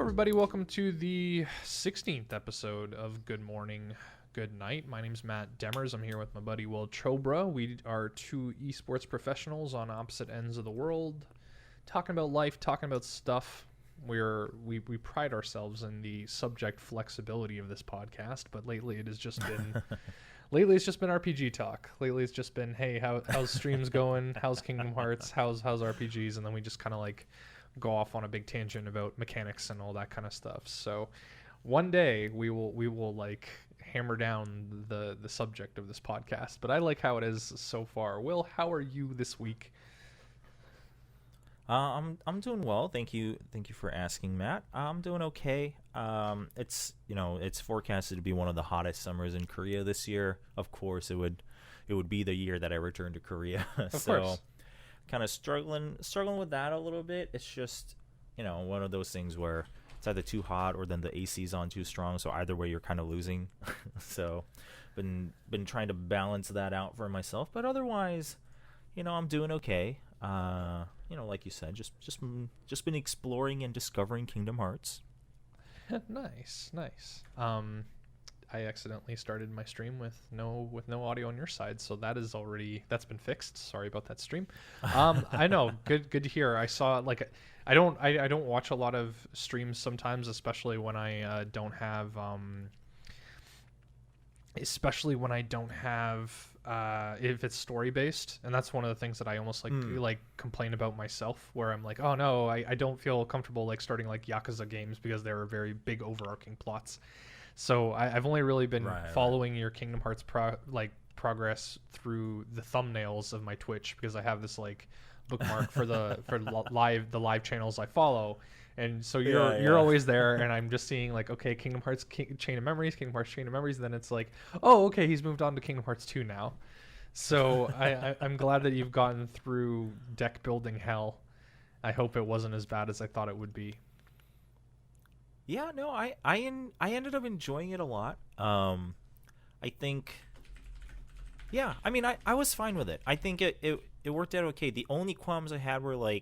everybody. Welcome to the 16th episode of Good Morning, Good Night. My name's Matt Demers. I'm here with my buddy Will Chobra. We are two esports professionals on opposite ends of the world, talking about life, talking about stuff. We pride ourselves in the subject flexibility of this podcast, but lately it has just been it's just been RPG talk. Lately it's just been, hey, how's streams going? How's Kingdom Hearts? How's RPGs? And then we just kind of like go off on a big tangent about mechanics and all that kind of stuff. So one day we will like hammer down the subject of this podcast, but I like how it is so far. Will, how are you this week? I'm doing well. Thank you for asking, Matt. I'm doing okay. It's forecasted to be one of the hottest summers in Korea this year. Of course, it would be the year that I return to Korea. Of course. Kind of struggling with that a little bit. It's just, one of those things where it's either too hot or then the AC's on too strong. So either way, you're kind of losing. So been trying to balance that out for myself. But otherwise, I'm doing okay. Like you said, just been exploring and discovering Kingdom Hearts. Nice. I accidentally started my stream with no audio on your side, so that's been fixed. Sorry about that stream. I know, good to hear. I saw I don't watch a lot of streams sometimes, especially when I don't have if it's story based, and that's one of the things that I almost like complain about myself, where I'm like, oh no, I don't feel comfortable like starting like Yakuza games because there are very big overarching plots. So I've only really been following your Kingdom Hearts progress through the thumbnails of my Twitch, because I have this like bookmark for the live channels I follow, and so you're always there, and I'm just seeing like, okay, Kingdom Hearts Chain of Memories, and then it's like, oh, okay, he's moved on to Kingdom Hearts 2 now. So I'm glad that you've gotten through deck building hell. I hope it wasn't as bad as I thought it would be. Yeah, no, I ended up enjoying it a lot. I think, yeah, I mean, I was fine with it. I think it worked out okay. The only qualms I had were I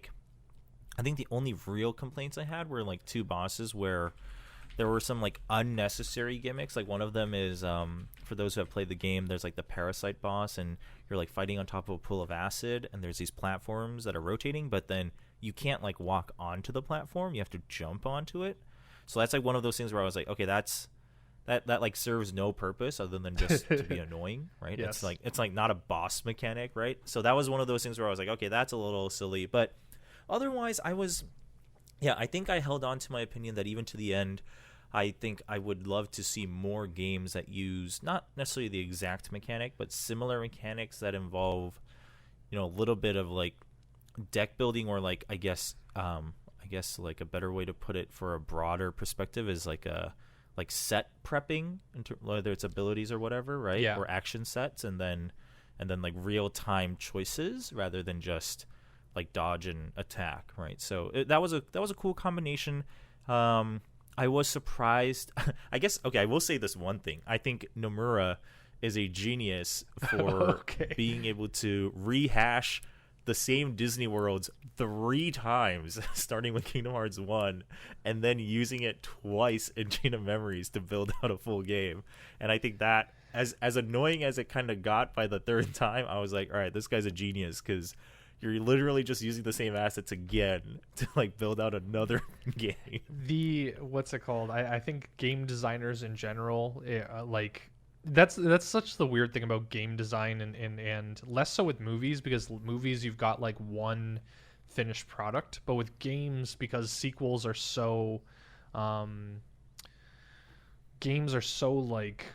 think the only real complaints I had were like two bosses where there were some like unnecessary gimmicks. Like one of them is, for those who have played the game, there's like the parasite boss, and you're like fighting on top of a pool of acid, and there's these platforms that are rotating, but then you can't like walk onto the platform. You have to jump onto it. So that's like one of those things where I was like, okay, that like serves no purpose other than just to be annoying, right? Yes. It's like not a boss mechanic, right? So that was one of those things where I was like, okay, that's a little silly. But otherwise, I think I held on to my opinion that even to the end, I think I would love to see more games that use not necessarily the exact mechanic, but similar mechanics that involve, a little bit of like deck building, or like I guess like a better way to put it for a broader perspective is like set prepping, whether it's abilities or whatever, right? Yeah. Or action sets, and then like real time choices rather than just like dodge and attack, right? So that was a cool combination. I was surprised. I guess, okay, I will say this one thing. I think Nomura is a genius for being able to rehash the same Disney worlds 3 times, starting with Kingdom Hearts 1, and then using it twice in Chain of Memories to build out a full game. And I think that, as annoying as it kind of got by the 3rd time, I was like, all right, this guy's a genius, because you're literally just using the same assets again to like build out another game. What's it called? I think game designers in general, that's such the weird thing about game design, and less so with movies, because movies you've got like one finished product, but with games, because sequels are so like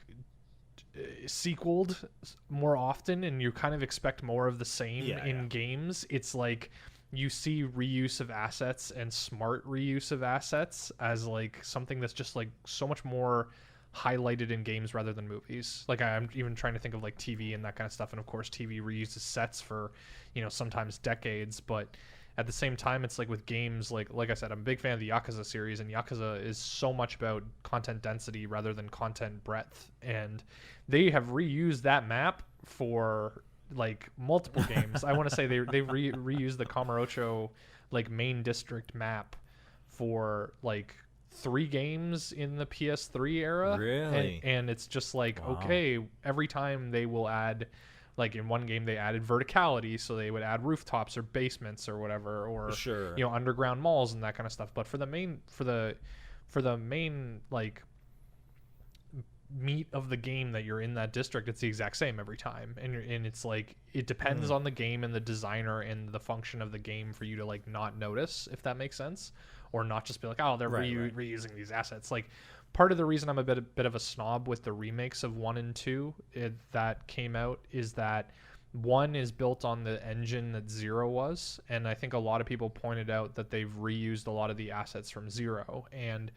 sequeled more often, and you kind of expect more of the same in games. It's like you see reuse of assets and smart reuse of assets as like something that's just like so much more highlighted in games rather than movies. Like I'm even trying to think of like TV and that kind of stuff, and of course TV reuses sets for sometimes decades, but at the same time, it's like with games, like I said, I'm a big fan of the Yakuza series, and Yakuza is so much about content density rather than content breadth, and they have reused that map for like multiple games. I want to say they've reused the Kamurocho like main district map for like 3 games in the PS3 era. Really? And it's just like, Wow. okay, every time they will add, like in one game they added verticality, so they would add rooftops or basements or whatever, or Sure. underground malls and that kind of stuff. But for the main like meat of the game that you're in that district, it's the exact same every time, and it's like it depends on the game and the designer and the function of the game for you to like not notice, if that makes sense, or not just be like, oh, they're Right. reusing these assets. Like, part of the reason I'm a bit of a snob with the remakes of 1 and 2 that came out is that 1 is built on the engine that 0 was, and I think a lot of people pointed out that they've reused a lot of the assets from 0, and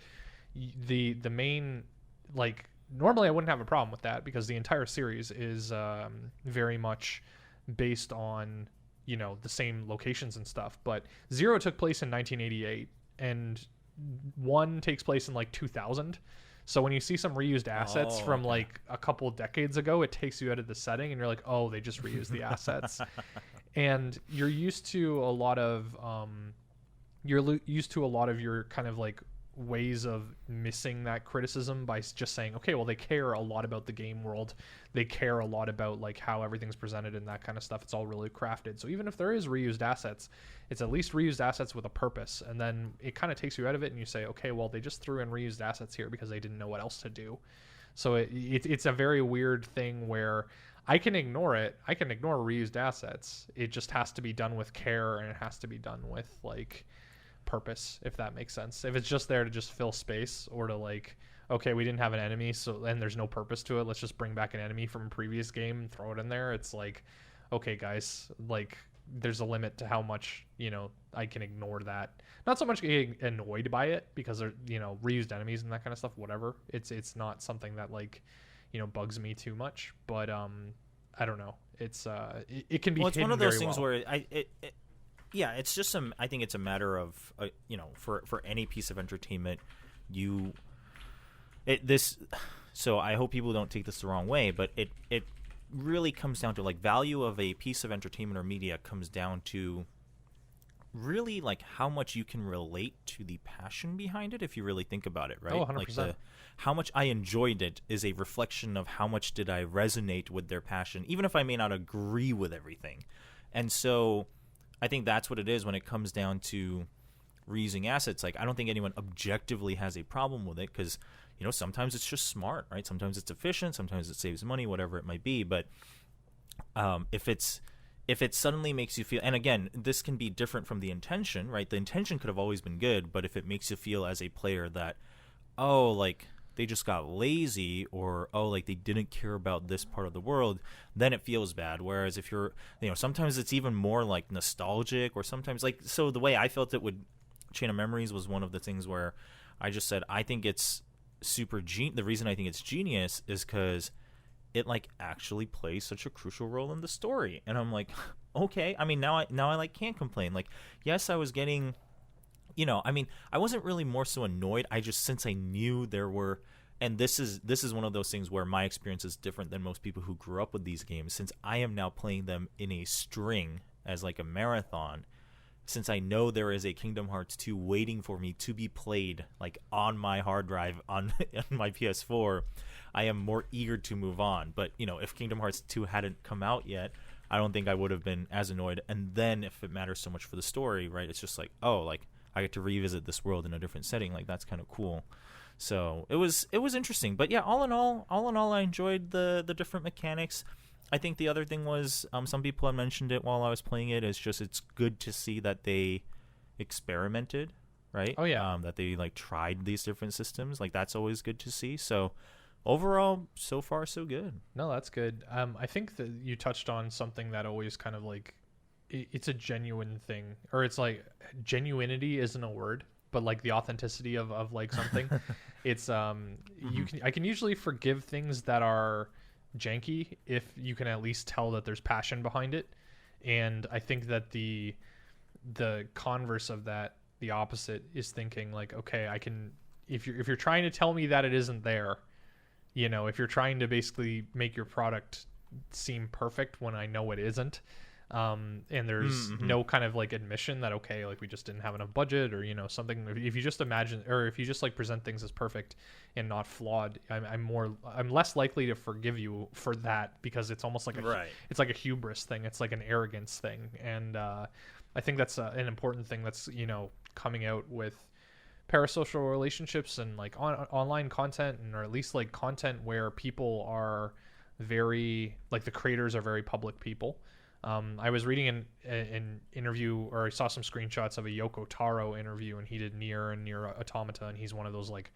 the main, like, normally I wouldn't have a problem with that because the entire series is very much based on the same locations and stuff. But 0 took place in 1988 and 1 takes place in like 2000. So when you see some reused assets from like a couple decades ago, it takes you out of the setting and you're like, oh, they just reused the assets. And you're used to a lot of your kind of like ways of missing that criticism by just saying, okay, well, they care a lot about the game world, they care a lot about like how everything's presented and that kind of stuff. It's all really crafted. So even if there is reused assets, it's at least reused assets with a purpose. And then it kind of takes you out of it and you say, okay, well, they just threw in reused assets here because they didn't know what else to do. So it's a very weird thing where I can ignore it. I can ignore reused assets. It just has to be done with care, and it has to be done with like purpose, if that makes sense. If it's just there to just fill space, or to like, okay, we didn't have an enemy, so and there's no purpose to it, let's just bring back an enemy from a previous game and throw it in there. It's like, okay, guys, like there's a limit to how much I can ignore that. Not so much getting annoyed by it because they're reused enemies and that kind of stuff, whatever. It's not something that like bugs me too much, but I don't know, it's it can be, well, it's one of those things well. where yeah, it's just I think it's a matter of for any piece of entertainment, so I hope people don't take this the wrong way, but it really comes down to like value of a piece of entertainment or media comes down to really like how much you can relate to the passion behind it, if you really think about it, right? Oh, 100%. Like how much I enjoyed it is a reflection of how much did I resonate with their passion, even if I may not agree with everything. And so I think that's what it is when it comes down to reusing assets. Like, I don't think anyone objectively has a problem with it because, sometimes it's just smart, right? Sometimes it's efficient, sometimes it saves money, whatever it might be. But if it suddenly makes you feel, and again, this can be different from the intention, right? The intention could have always been good, but if it makes you feel as a player that, oh, like they just got lazy, or oh, like they didn't care about this part of the world, then it feels bad. Whereas if you're, sometimes it's even more like nostalgic, or sometimes like, so the way I felt it with Chain of Memories was one of the things where I just said, I think it's the reason I think it's genius is because it like actually plays such a crucial role in the story. And I'm like, okay, I mean, now I like can't complain. Like, yes, I was getting, I wasn't really more so annoyed. I just, since I knew there were, and this is one of those things where my experience is different than most people who grew up with these games, since I am now playing them in a string as like a marathon. Since I know there is a Kingdom Hearts 2 waiting for me to be played like on my hard drive on my PS4, I am more eager to move on. But, if Kingdom Hearts 2 hadn't come out yet, I don't think I would have been as annoyed. And then if it matters so much for the story, right, it's just like, oh, like I get to revisit this world in a different setting. Like, that's kind of cool. So it was interesting. But yeah, all in all, I enjoyed the different mechanics. I think the other thing was, some people had mentioned it while I was playing it, is just it's good to see that they experimented, right? Oh, yeah. That they like tried these different systems. Like, that's always good to see. So overall, so far, so good. No, that's good. I think that you touched on something that always kind of like, it's a genuine thing, or it's like genuinity isn't a word, but like the authenticity of like something. It's I can usually forgive things that are janky if you can at least tell that there's passion behind it. And I think that the converse of that, the opposite, is thinking like, okay, I can, if you're trying to tell me that it isn't there, if you're trying to basically make your product seem perfect when I know it isn't, And there's no kind of like admission that, okay, like we just didn't have enough budget, or something. If you just imagine, or if you just like present things as perfect and not flawed, I'm less likely to forgive you for that, because it's almost like it's like a hubris thing. It's like an arrogance thing. And I think that's an important thing that's coming out with parasocial relationships and like online content, or at least like content where people are very, like, the creators are very public people. I was reading an interview, or I saw some screenshots of a Yoko Taro interview, and he did Nier and Nier Automata, and he's one of those like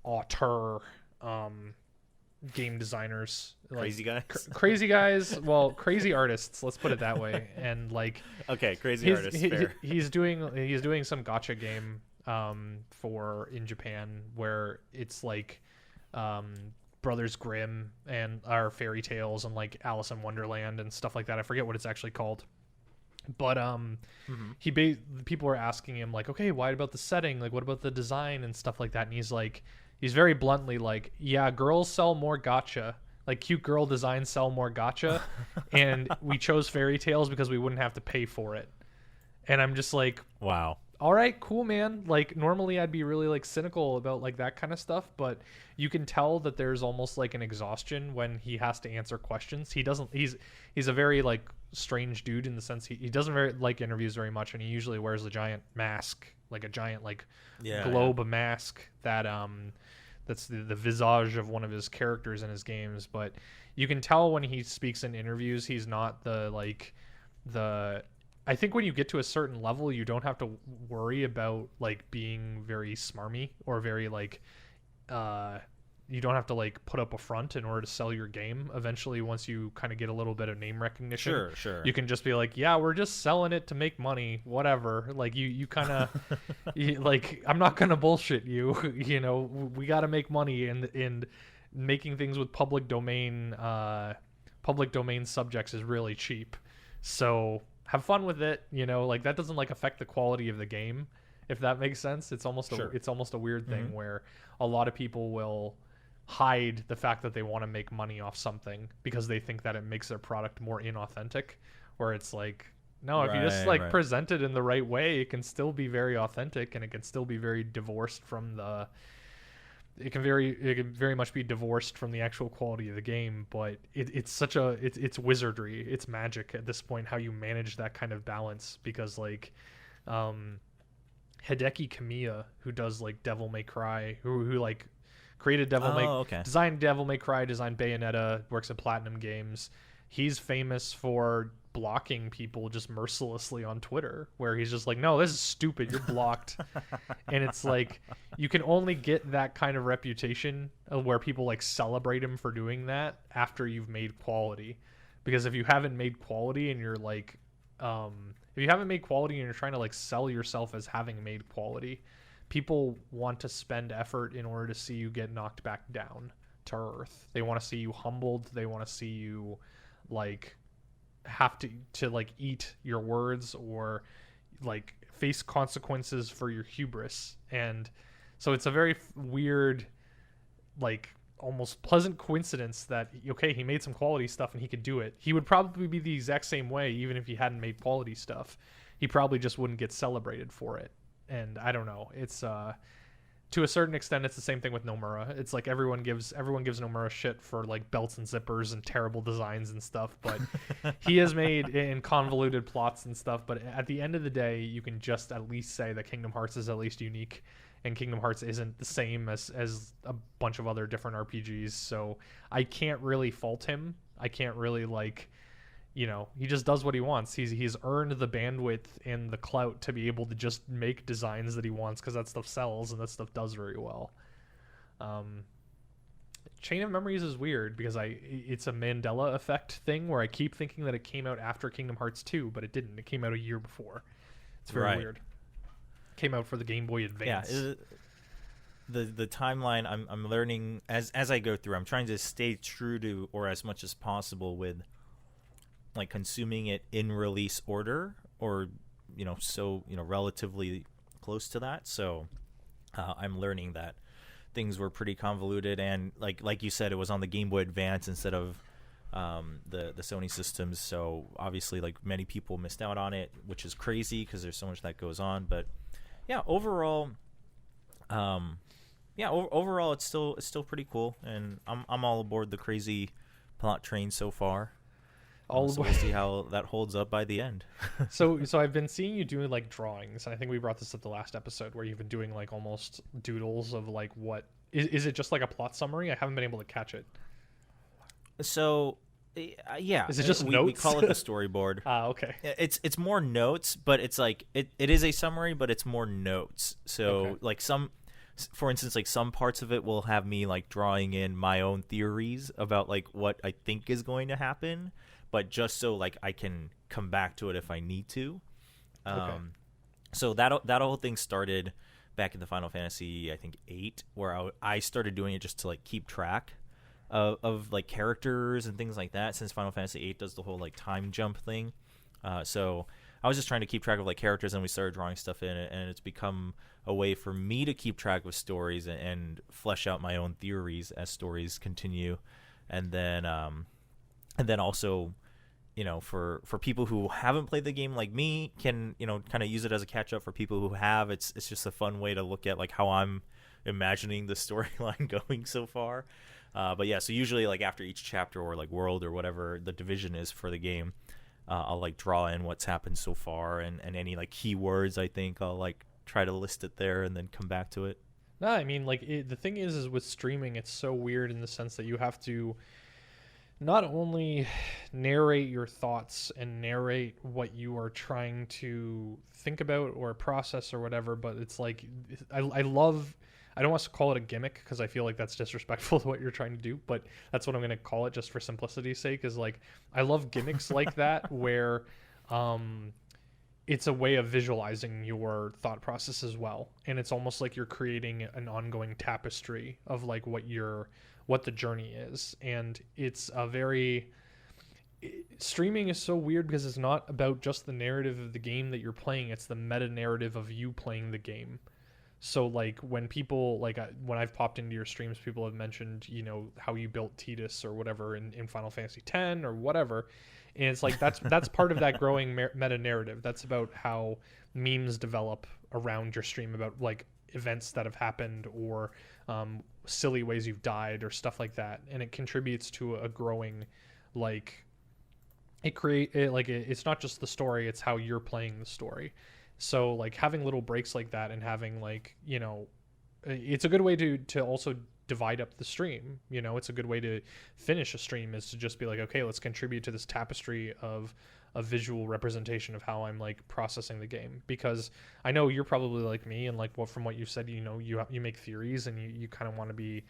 auteur game designers, like, crazy guys. Crazy guys. Well, crazy artists. Let's put it that way. And like, okay, crazy artists. Fair. He's doing some gacha game in Japan, where it's like Brothers Grimm and our fairy tales and like Alice in Wonderland and stuff like that. I forget what it's actually called, but people were asking him like, okay, why about the setting? Like, what about the design and stuff like that? And he's very bluntly like, yeah, girls sell more gacha. Like, cute girl designs sell more gacha, and we chose fairy tales because we wouldn't have to pay for it. And I'm just like, wow. All right, cool, man. Like, normally I'd be really like cynical about like that kind of stuff, but you can tell that there's almost like an exhaustion when he has to answer questions. He's a very like strange dude in the sense he doesn't very like interviews very much, and he usually wears a giant mask, like a giant like globe mask that that's the visage of one of his characters in his games. But you can tell when he speaks in interviews, he's not I think when you get to a certain level, you don't have to worry about like being very smarmy or very like you don't have to like put up a front in order to sell your game. Eventually, once you kind of get a little bit of name recognition, sure, you can just be like, yeah, we're just selling it to make money, whatever. Like you kind of like, I'm not gonna bullshit you. We got to make money, and making things with public domain subjects is really cheap. So have fun with it, like that doesn't like affect the quality of the game, if that makes sense. It's almost a weird thing where a lot of people will hide the fact that they want to make money off something because they think that it makes their product more inauthentic, where it's like, no, if you just like present it in the right way, it can still be very authentic, and it can still be very divorced from it can very much be divorced from the actual quality of the game. But it's wizardry, it's magic at this point, how you manage that kind of balance. Because like Hideki Kamiya, who does like Devil May Cry, who like created designed Devil May Cry, designed Bayonetta, works at Platinum Games. He's famous for blocking people just mercilessly on Twitter, where he's just like, no, this is stupid, you're blocked. And it's like, you can only get that kind of reputation where people like celebrate him for doing that after you've made quality. Because if you haven't made quality and you're like trying to like sell yourself as having made quality, people want to spend effort in order to see you get knocked back down to earth. They want to see you humbled. They want to see you like have to like eat your words, or like face consequences for your hubris. And so it's a very weird, like almost pleasant coincidence that, okay, he made some quality stuff and he could do it. He would probably be the exact same way even if he hadn't made quality stuff. He probably just wouldn't get celebrated for it. And I don't know, it's to a certain extent it's the same thing with Nomura. It's like everyone gives Nomura shit for like belts and zippers and terrible designs and stuff, but he has made in convoluted plots and stuff. But at the end of the day, you can just at least say that Kingdom Hearts is at least unique, and Kingdom Hearts isn't the same as a bunch of other different RPGs. So I can't really fault him. I can't really like, he just does what he wants. He's earned the bandwidth and the clout to be able to just make designs that he wants, because that stuff sells and that stuff does very well. Chain of Memories is weird because it's a Mandela effect thing where I keep thinking that it came out after Kingdom Hearts 2, but it didn't. It came out a year before. It's very weird. Came out for the Game Boy Advance. Yeah, the timeline I'm learning as I go through. I'm trying to stay true to, or as much as possible, with like consuming it in release order, or relatively close to that. So I'm learning that things were pretty convoluted, and like you said, it was on the Game Boy Advance instead of the Sony systems. So obviously, like, many people missed out on it, which is crazy because there's so much that goes on. But yeah, overall, overall it's still pretty cool, and I'm all aboard the crazy plot train so far. So we'll see how that holds up by the end. So I've been seeing you doing like drawings, and I think we brought this up the last episode where you've been doing like almost doodles of like what is it just like a plot summary? I haven't been able to catch it. So yeah, is it just we call it the storyboard. Okay. It's more notes, but it's like it is a summary, but it's more notes. So like for instance, like some parts of it will have me like drawing in my own theories about like what I think is going to happen, but just so like I can come back to it if I need to. So that whole thing started back in the Final Fantasy, I think 8, where I started doing it just to like keep track of like characters and things like that, since Final Fantasy 8 does the whole like time jump thing. So I was just trying to keep track of like characters, and we started drawing stuff in it, and it's become a way for me to keep track of stories and flesh out my own theories as stories continue. And then also, you know, for people who haven't played the game like me, can, you know, kind of use it as a catch up. For people who have, it's just a fun way to look at like how I'm imagining the storyline going so far. But yeah, so usually like after each chapter or like world or whatever the division is for the game, I'll like draw in what's happened so far, and any like keywords I think I'll like try to list it there and then come back to it. No, I mean, like the thing is with streaming, it's so weird in the sense that you have to not only narrate your thoughts and narrate what you are trying to think about or process or whatever, but it's like I don't want to call it a gimmick because I feel like that's disrespectful to what you're trying to do, but that's what I'm going to call it just for simplicity's sake. Is like I love gimmicks like that where it's a way of visualizing your thought process as well, and it's almost like you're creating an ongoing tapestry of like what the journey is. And it's streaming is so weird because it's not about just the narrative of the game that you're playing, it's the meta narrative of you playing the game. So like when people when I've popped into your streams, people have mentioned, you know, how you built Tidus or whatever in Final Fantasy X or whatever, and it's like that's part of that growing meta narrative. That's about how memes develop around your stream about like events that have happened or silly ways you've died or stuff like that, and it contributes to a growing like it's not just the story, it's how you're playing the story. So like having little breaks like that and having like, you know, it's a good way to also divide up the stream. You know, it's a good way to finish a stream is to just be like, okay, let's contribute to this tapestry of a visual representation of how I'm like processing the game. Because I know you're probably like me, and like from what you've said, you know, you make theories and you kind of want to be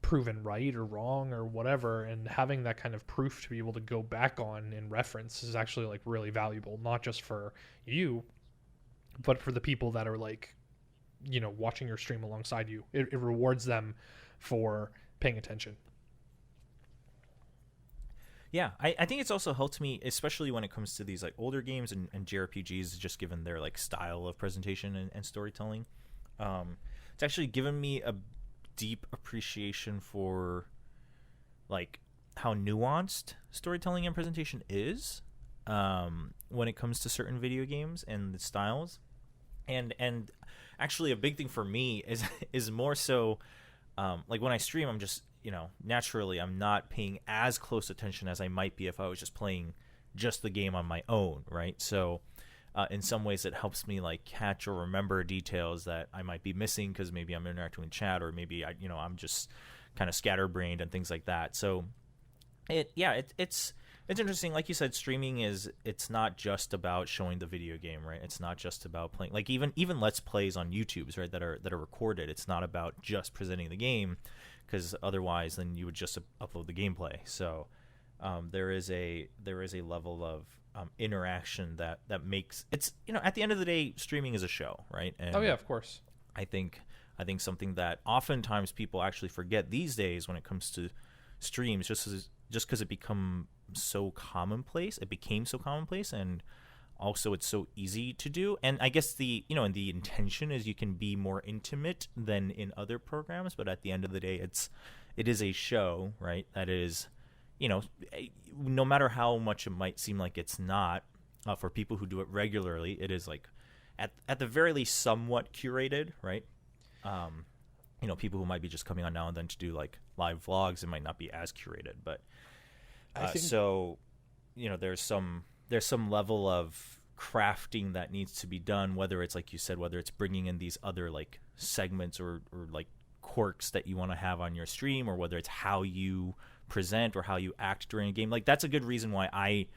proven right or wrong or whatever, and having that kind of proof to be able to go back on and reference is actually like really valuable, not just for you but for the people that are like, you know, watching your stream alongside you. It rewards them for paying attention. Yeah, I think it's also helped me, especially when it comes to these like older games and JRPGs, just given their like style of presentation and storytelling. It's actually given me a deep appreciation for like how nuanced storytelling and presentation is when it comes to certain video games and the styles. And actually a big thing for me is more so like when I stream, I'm just, you know, naturally I'm not paying as close attention as I might be if I was just playing just the game on my own, right? So in some ways it helps me like catch or remember details that I might be missing because maybe I'm interacting in chat, or maybe I'm just kind of scatterbrained and things like that. So it's interesting. Like you said, streaming it's not just about showing the video game, right? It's not just about playing, like even Let's Plays on YouTube's, right, that are recorded. It's not about just presenting the game, because otherwise then you would just upload the gameplay. So there is a level of interaction that makes it's, you know, at the end of the day, streaming is a show, right? And oh yeah, of course. I think something that oftentimes people actually forget these days when it comes to streams, just because it became so commonplace, and also it's so easy to do. And I guess the intention is you can be more intimate than in other programs, but at the end of the day, it's it is a show, right? That is, no matter how much it might seem like it's not, for people who do it regularly, it is like at the very least somewhat curated, right? People who might be just coming on now and then to do like live vlogs, it might not be as curated, but I think so there's some level of crafting that needs to be done, whether it's like you said, whether it's bringing in these other like segments or like quirks that you want to have on your stream, or whether it's how you present or how you act during a game. Like that's a good reason why I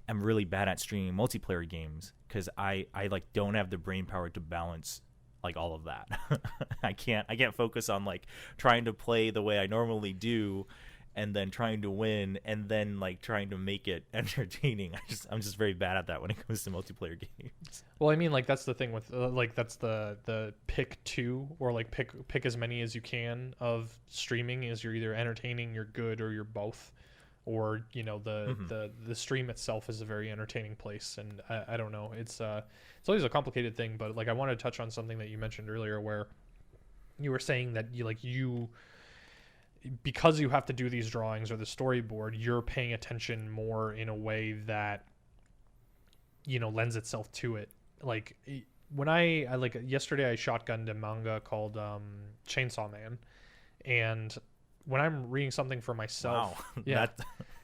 am really bad at streaming multiplayer games, because I like don't have the brain power to balance like all of that. I can't focus on like trying to play the way I normally do and then trying to win and then like trying to make it entertaining. I'm just very bad at that when it comes to multiplayer games. Well, I mean, like that's the thing with like that's the pick two, or like pick as many as you can of streaming, is you're either entertaining, you're good, or you're both. Or the stream itself is a very entertaining place, and I don't know, it's always a complicated thing. But like I want to touch on something that you mentioned earlier, where you were saying that you because you have to do these drawings or the storyboard, you're paying attention more in a way that lends itself to it. Like when I like yesterday I shotgunned a manga called Chainsaw Man, and when I'm reading something for myself, wow, yeah,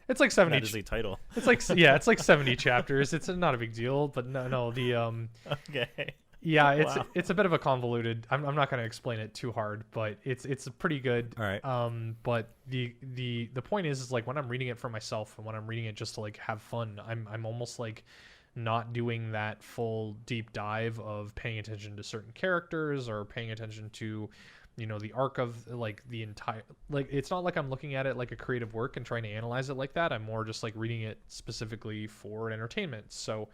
it's like 70. That is a title. It's like it's like 70 chapters. It's not a big deal, but no, the okay. Yeah, Wow. it's a bit of a convoluted. I'm not going to explain it too hard, but it's pretty good. All right. But the point is like when I'm reading it for myself and when I'm reading it just to like have fun, I'm almost like not doing that full deep dive of paying attention to certain characters or paying attention to the arc of like the entire, like it's not like I'm looking at it like a creative work and trying to analyze it like that. I'm more just like reading it specifically for entertainment. So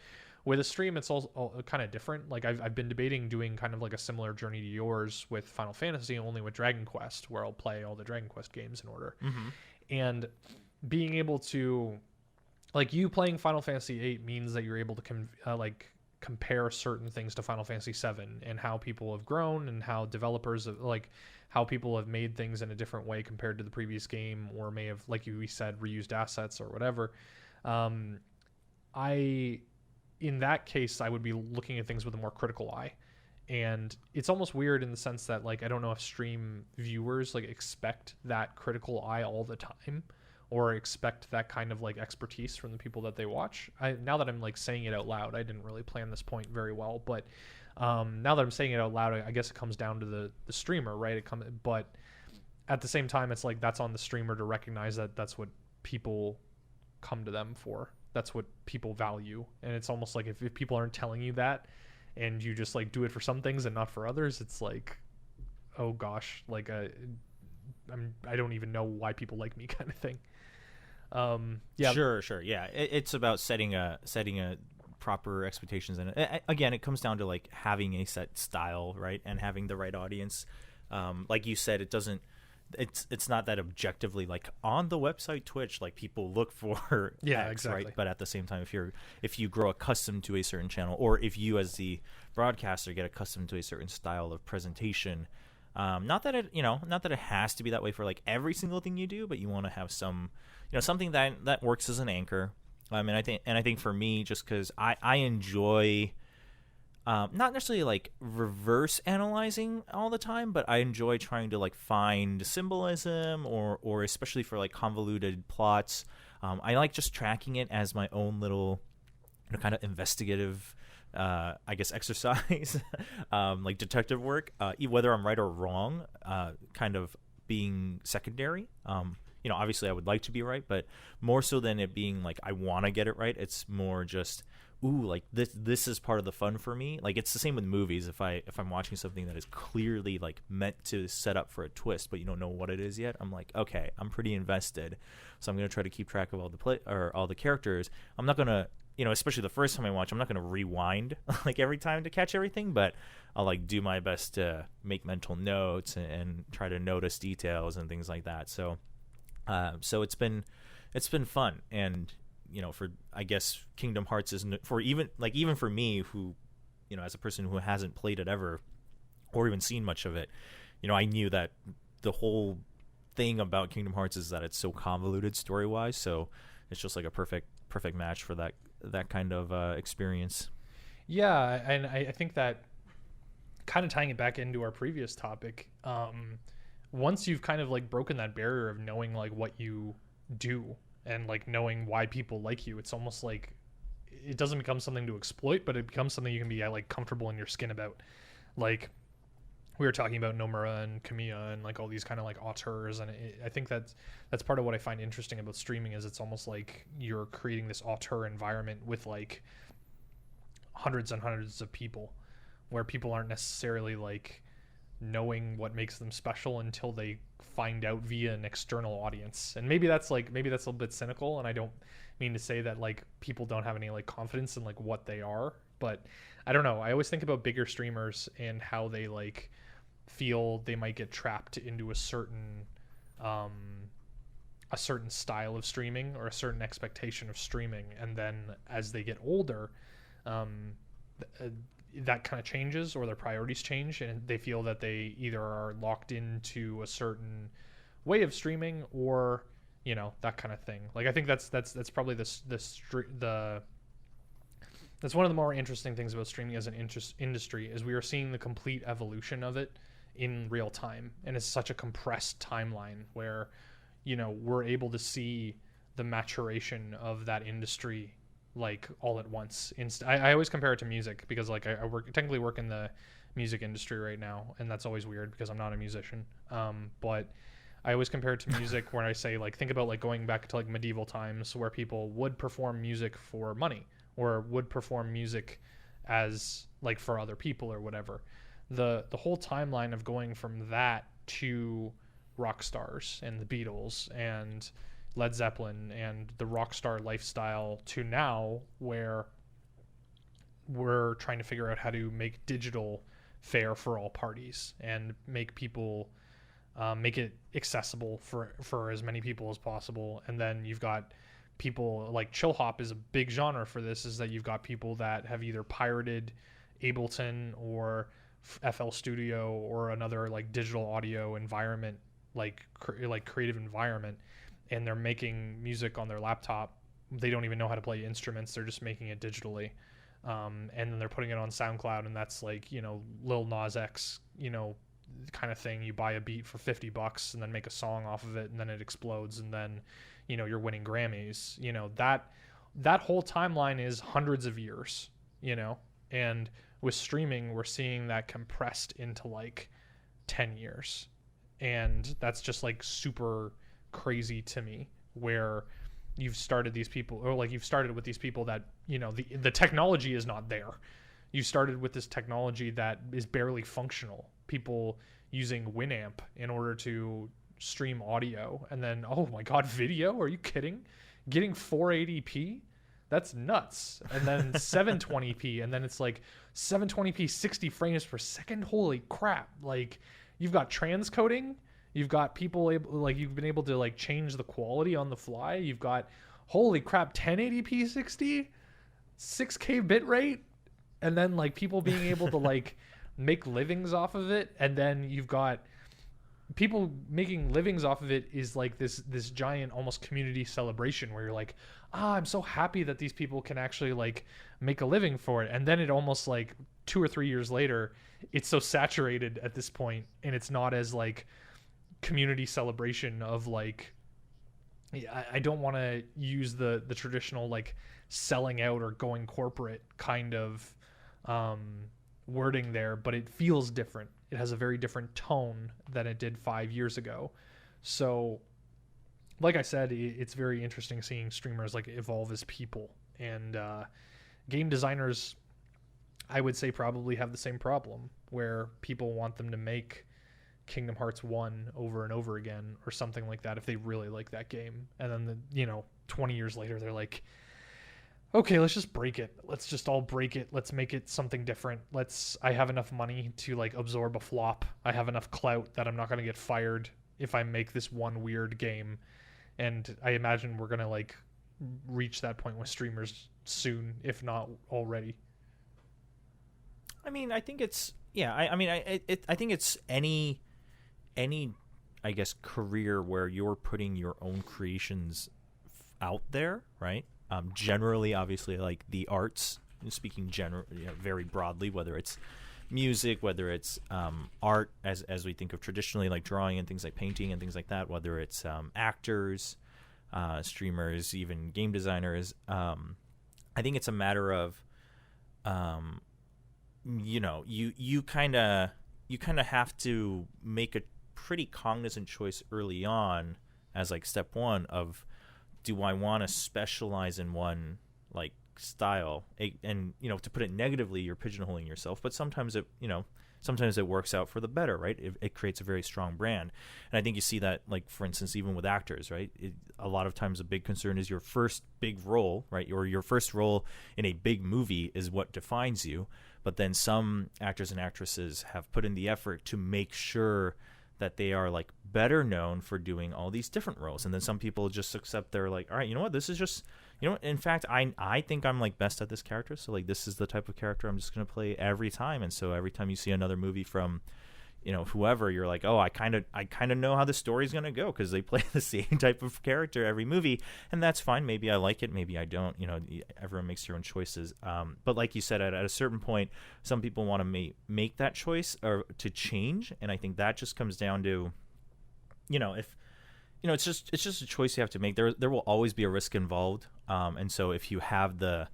with a stream, it's all kind of different. Like I've been debating doing kind of like a similar journey to yours with Final Fantasy, only with Dragon Quest, where I'll play all the Dragon Quest games in order. Mm-hmm. And being able to, like, you playing Final Fantasy VIII means that you're able to compare certain things to Final Fantasy VII and how people have grown and how developers have, like, how people have made things in a different way compared to the previous game, or may have, like we said, reused assets or whatever. In that case, I would be looking at things with a more critical eye. And it's almost weird in the sense that, like, I don't know if stream viewers like expect that critical eye all the time, or expect that kind of like expertise from the people that they watch. Now that I'm like saying it out loud, I didn't really plan this point very well, but now that I'm saying it out loud, I guess it comes down to the streamer, right? But at the same time, it's like that's on the streamer to recognize that that's what people come to them for. That's what people value. And it's almost like if people aren't telling you that, and you just like do it for some things and not for others, it's like, oh gosh, like I don't even know why people like me, kind of thing. Yeah, Sure. Yeah, it's about setting a proper expectations, and again, it comes down to like having a set style, right, and having the right audience. Like you said, it's not that objectively, like on the website Twitch, like people look for X, exactly, right? But at the same time, if you grow accustomed to a certain channel, or if you as the broadcaster get accustomed to a certain style of presentation, not that it has to be that way for like every single thing you do, but you want to have some, something that works as an anchor. And I think for me, just because I enjoy not necessarily like reverse analyzing all the time, but I enjoy trying to like find symbolism, or especially for like convoluted plots. I like just tracking it as my own little kind of investigative I guess exercise, like detective work, whether I'm right or wrong, kind of being secondary. Obviously I would like to be right, but more so than it being like I want to get it right, it's more just, ooh, like this is part of the fun for me. Like it's the same with movies. If I'm watching something that is clearly like meant to set up for a twist, but you don't know what it is yet, I'm like, okay, I'm pretty invested, so I'm gonna try to keep track of all the characters. I'm not gonna, especially the first time I watch, I'm not gonna rewind like every time to catch everything, but I'll like do my best to make mental notes and try to notice details and things like that. So it's been fun. And for, I guess, Kingdom Hearts is for even for me, who, as a person who hasn't played it ever or even seen much of it, I knew that the whole thing about Kingdom Hearts is that it's so convoluted story wise. So it's just like a perfect match for that kind of experience. Yeah, and I think that kind of tying it back into our previous topic, once you've kind of like broken that barrier of knowing like what you do and like knowing why people like you, it's almost like it doesn't become something to exploit, but it becomes something you can be like comfortable in your skin about. Like we were talking about Nomura and Kamiya and like all these kind of like auteurs, and I think that's part of what I find interesting about streaming is it's almost like you're creating this auteur environment with like hundreds and hundreds of people, where people aren't necessarily like knowing what makes them special until they find out via an external audience. And maybe that's a little bit cynical, and I don't mean to say that like people don't have any like confidence in like what they are, but I don't know. I always think about bigger streamers and how they like feel they might get trapped into a certain style of streaming or a certain expectation of streaming, and then as they get older, that kind of changes, or their priorities change, and they feel that they either are locked into a certain way of streaming, or that kind of thing. Like I think that's probably that's one of the more interesting things about streaming as an industry is we are seeing the complete evolution of it in real time, and it's such a compressed timeline where we're able to see the maturation of that industry like all at once. I always compare it to music because like I technically work in the music industry right now, and that's always weird because I'm not a musician. But I always compare it to music when I say like think about like going back to like medieval times where people would perform music for money or would perform music as like for other people or whatever. The whole timeline of going from that to rock stars and the Beatles and Led Zeppelin and the rock star lifestyle to now where we're trying to figure out how to make digital fair for all parties and make people make it accessible for as many people as possible. And then you've got people like chill hop is a big genre for this, is that you've got people that have either pirated Ableton or FL Studio or another like digital audio environment, like creative environment, and they're making music on their laptop. They don't even know how to play instruments. They're just making it digitally. And then they're putting it on SoundCloud, and that's like, Lil Nas X, kind of thing. You buy a beat for $50 and then make a song off of it, and then it explodes, and then, you're winning Grammys. That whole timeline is hundreds of years, and with streaming, we're seeing that compressed into like 10 years. And that's just like super crazy to me, where you've started these people, or like you've started with these people that the technology is not there. You started with this technology that is barely functional, people using Winamp in order to stream audio, and then oh my god, video, are you kidding? Getting 480p, that's nuts. And then 720p, and then it's like 720p 60 frames per second. Holy crap. Like you've got transcoding. You've got people you've been able to like change the quality on the fly. You've got, holy crap, 1080p 60, 6K bitrate, and then like people being able to like make livings off of it. And then you've got people making livings off of it is like this giant almost community celebration where you're like, I'm so happy that these people can actually like make a living for it. And then it almost like 2 or 3 years later, it's so saturated at this point, and it's not as like community celebration of like, I don't want to use the traditional like selling out or going corporate kind of wording there, but it feels different. It has a very different tone than it did 5 years ago. So like I said, it's very interesting seeing streamers like evolve as people, and game designers, I would say, probably have the same problem where people want them to make Kingdom Hearts 1 over and over again or something like that if they really like that game. And then 20 years later they're like, okay, let's just break it. Let's just all break it. Let's make it something different. I have enough money to like absorb a flop. I have enough clout that I'm not going to get fired if I make this one weird game. And I imagine we're going to like reach that point with streamers soon, if not already. I mean, I think it's, yeah, I mean, I think it's any I guess, career where you're putting your own creations out there, right? Generally, obviously, like the arts, speaking very broadly, whether it's music, whether it's art, as we think of traditionally, like drawing and things like painting and things like that, whether it's actors, streamers, even game designers. I think it's a matter of, you kind of have to make a pretty cognizant choice early on as like step one of, do I want to specialize in one like style? And to put it negatively, you're pigeonholing yourself, but sometimes it works out for the better, right? It creates a very strong brand. And I think you see that, like, for instance, even with actors, right? A lot of times a big concern is your first big role, right? Or your first role in a big movie is what defines you. But then some actors and actresses have put in the effort to make sure that they are like better known for doing all these different roles. And then some people just accept, they're like, all right, you know what, this is just, in fact, I think I'm like best at this character. So like, this is the type of character I'm just going to play every time. And so every time you see another movie from, whoever, you're like, oh, I kind of know how the story's going to go, because they play the same type of character every movie. And that's fine. Maybe I like it, maybe I don't. Everyone makes their own choices. But like you said, at a certain point, some people want to make that choice or to change. And I think that just comes down to, if it's just a choice you have to make. There will always be a risk involved. And so if you have the,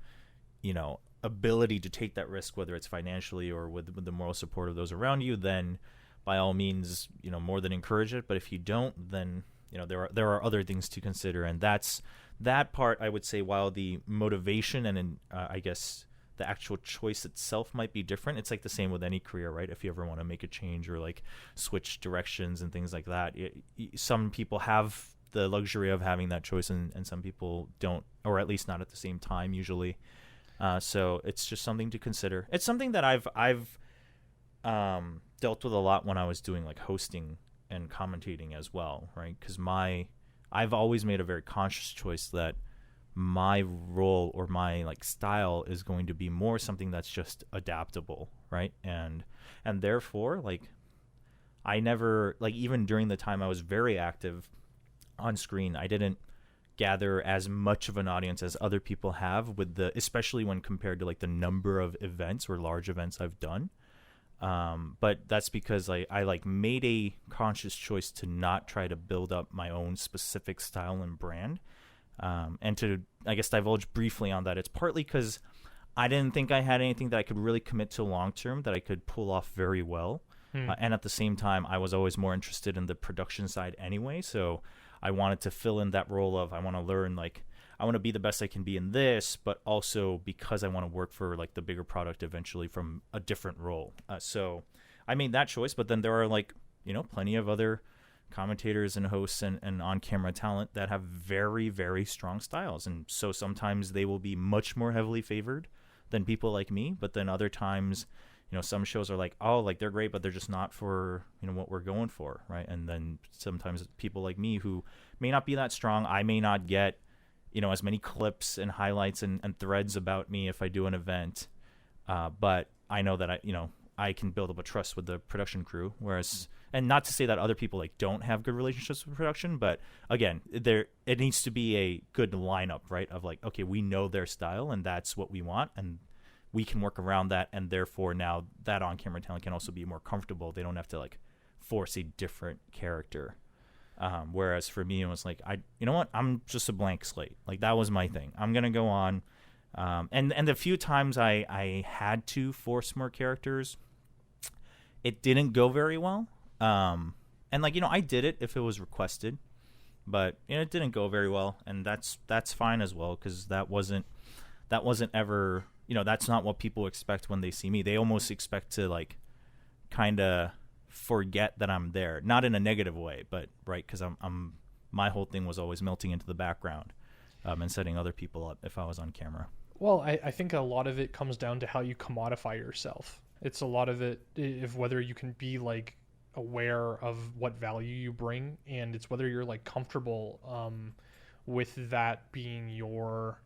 ability to take that risk, whether it's financially or with the moral support of those around you, then by all means, more than encourage it. But if you don't, then, there are other things to consider. And that's that part, I would say, while the motivation and I guess the actual choice itself might be different, it's like the same with any career, right? If you ever want to make a change or like switch directions and things like that, some people have the luxury of having that choice, and some people don't, or at least not at the same time usually. So it's just something to consider. It's something that I've dealt with a lot when I was doing like hosting and commentating as well, right? Because I've always made a very conscious choice that my role or my like style is going to be more something that's just adaptable, right? And therefore, like, I never, like, even during the time I was very active on screen, I didn't gather as much of an audience as other people have, especially when compared to like the number of events or large events I've done. But that's because I like made a conscious choice to not try to build up my own specific style and brand. And to, I guess, divulge briefly on that, it's partly because I didn't think I had anything that I could really commit to long term that I could pull off very well. And at the same time, I was always more interested in the production side anyway. So I wanted to fill in that role of, I want to learn, like, I want to be the best I can be in this, but also because I want to work for like the bigger product eventually from a different role. So I made that choice, but then there are like, plenty of other commentators and hosts and on-camera talent that have very, very strong styles. And so sometimes they will be much more heavily favored than people like me, but then other times, some shows are like, oh, like they're great, but they're just not for, what we're going for, right? And then sometimes people like me who may not be that strong, I may not get, as many clips and highlights and threads about me if I do an event. But I know that I can build up a trust with the production crew. Whereas, and not to say that other people like don't have good relationships with production, but again, it needs to be a good lineup, right? Of like, okay, we know their style and that's what we want, and we can work around that. And therefore now that on-camera talent can also be more comfortable. They don't have to like force a different character. Whereas for me, it was like, you know what? I'm just a blank slate. Like that was my thing. I'm going to go on. And the few times I had to force more characters, it didn't go very well. And like, I did it if it was requested, but it didn't go very well. And that's fine as well. 'Cause that wasn't ever, that's not what people expect when they see me. They almost expect to like kind of forget that I'm there, not in a negative way, but right, because I'm my whole thing was always melting into the background and setting other people up if I was on camera. Well, I think a lot of it comes down to how you commodify yourself. It's a lot of it if whether you can be like aware of what value you bring, and it's whether you're like comfortable with that being your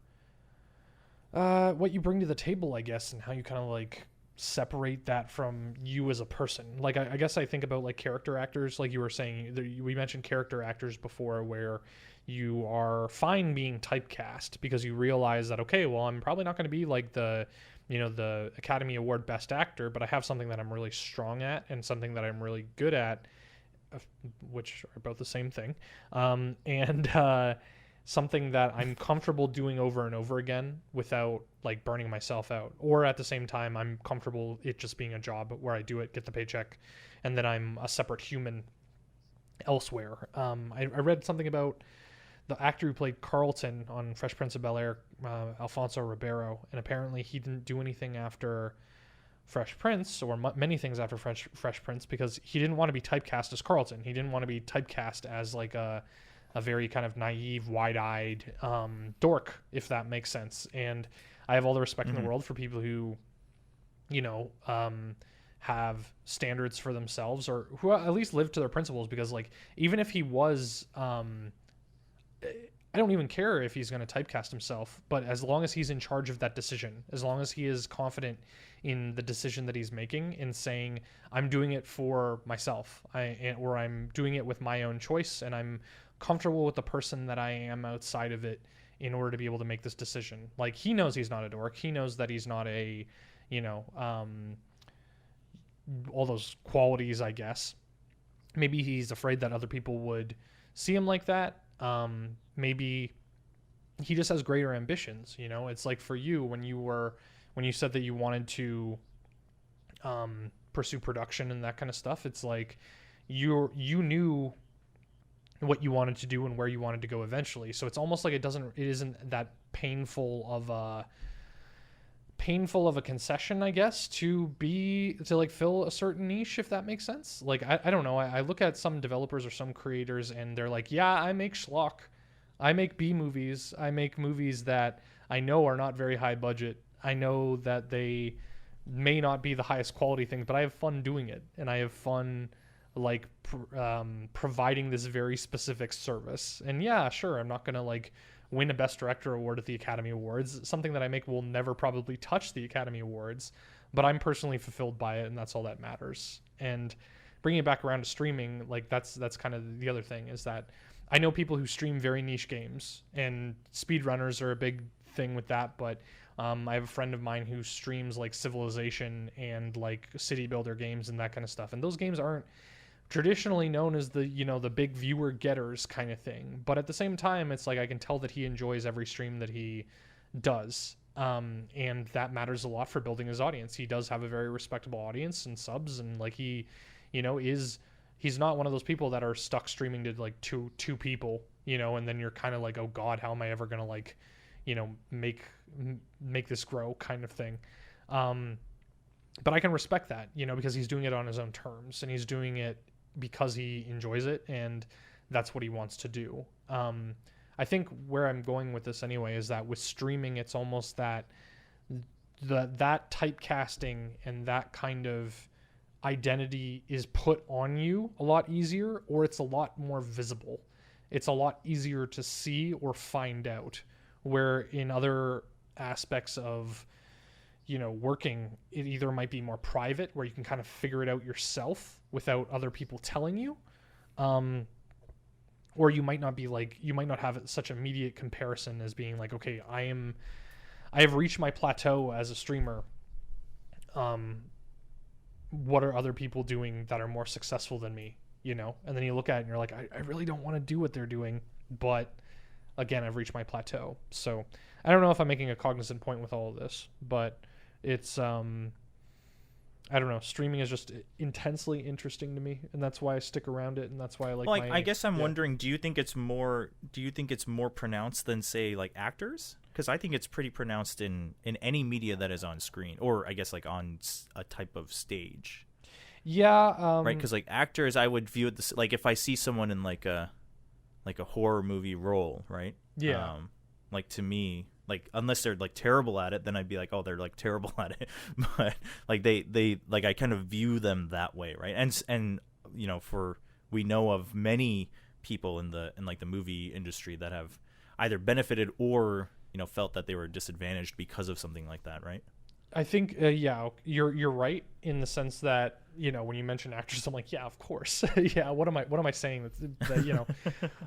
what you bring to the table, I guess, and how you kind of like separate that from you as a person. Like I guess I think about like character actors, like you were saying, we mentioned character actors before, where you are fine being typecast because you realize that, okay, well, I'm probably not going to be like the the Academy Award Best Actor, but I have something that I'm really strong at and something that I'm really good at, which are both the same thing, and something that I'm comfortable doing over and over again without like burning myself out. Or at the same time, I'm comfortable it just being a job where I do it, get the paycheck, and then I'm a separate human elsewhere. I read something about the actor who played Carlton on Fresh Prince of Bel-Air, Alfonso Ribeiro, and apparently he didn't do anything after Fresh Prince, or many things after Fresh Prince, because he didn't want to be typecast as Carlton. He didn't want to be typecast as like a very kind of naive, wide-eyed dork, if that makes sense. And I have all the respect in the world for people who, have standards for themselves, or who at least live to their principles, because like even if he was I don't even care if he's going to typecast himself, but as long as he's in charge of that decision, as long as he is confident in the decision that he's making, in saying, I'm doing it for myself, or I'm doing it with my own choice, and I'm comfortable with the person that I am outside of it in order to be able to make this decision. Like, he knows he's not a dork. He knows that he's not a, all those qualities, I guess. Maybe he's afraid that other people would see him like that. Maybe he just has greater ambitions. It's like for you, when you said that you wanted to pursue production and that kind of stuff, it's like you knew what you wanted to do and where you wanted to go eventually. So it's almost like it isn't that painful of a concession, I guess, to like fill a certain niche, if that makes sense. Like, I don't know. I look at some developers or some creators and they're like, yeah, I make schlock. I make B movies. I make movies that I know are not very high budget. I know that they may not be the highest quality things, but I have fun doing it. And I have fun like providing this very specific service. And yeah, sure, I'm not going to like win a Best Director award at the Academy Awards. Something that I make will never probably touch the Academy Awards, but I'm personally fulfilled by it, and that's all that matters. And bringing it back around to streaming, like that's kind of the other thing, is that I know people who stream very niche games, and speedrunners are a big thing with that, but I have a friend of mine who streams like Civilization and like city builder games and that kind of stuff, and those games aren't traditionally known as the the big viewer getters kind of thing, but at the same time, it's like I can tell that he enjoys every stream that he does, and that matters a lot for building his audience. He does have a very respectable audience and subs, and like he's not one of those people that are stuck streaming to like two people, and then you're kind of like, oh god, how am I ever gonna like make this grow kind of thing. But I can respect that, because he's doing it on his own terms, and he's doing it because he enjoys it, and that's what he wants to do. I think where I'm going with this anyway is that with streaming, it's almost that typecasting and that kind of identity is put on you a lot easier, or it's a lot more visible. It's a lot easier to see or find out, where in other aspects of working, it either might be more private, where you can kind of figure it out yourself without other people telling you, or you might not have such immediate comparison as being like, okay, I have reached my plateau as a streamer. What are other people doing that are more successful than me? And then you look at it and you're like, I really don't want to do what they're doing, but again, I've reached my plateau. So I don't know if I'm making a cognizant point with all of this, but it's I don't know. Streaming is just intensely interesting to me, and that's why I stick around it, and that's why I like. Well, I guess I'm wondering, do you think it's more pronounced than, say, like actors? Because I think it's pretty pronounced in any media that is on screen, or I guess like on a type of stage. Yeah. Right, because like actors, I would view it like if I see someone in like a horror movie role, right? Yeah. Like to me, like unless they're like terrible at it, then I'd be like, oh, they're like terrible at it. But like they like I kind of view them that way, right? And we know of many people in like the movie industry that have either benefited or felt that they were disadvantaged because of something like that, right? I think yeah, you're right in the sense that, when you mention actors, I'm like, yeah, of course. Yeah, what am I saying that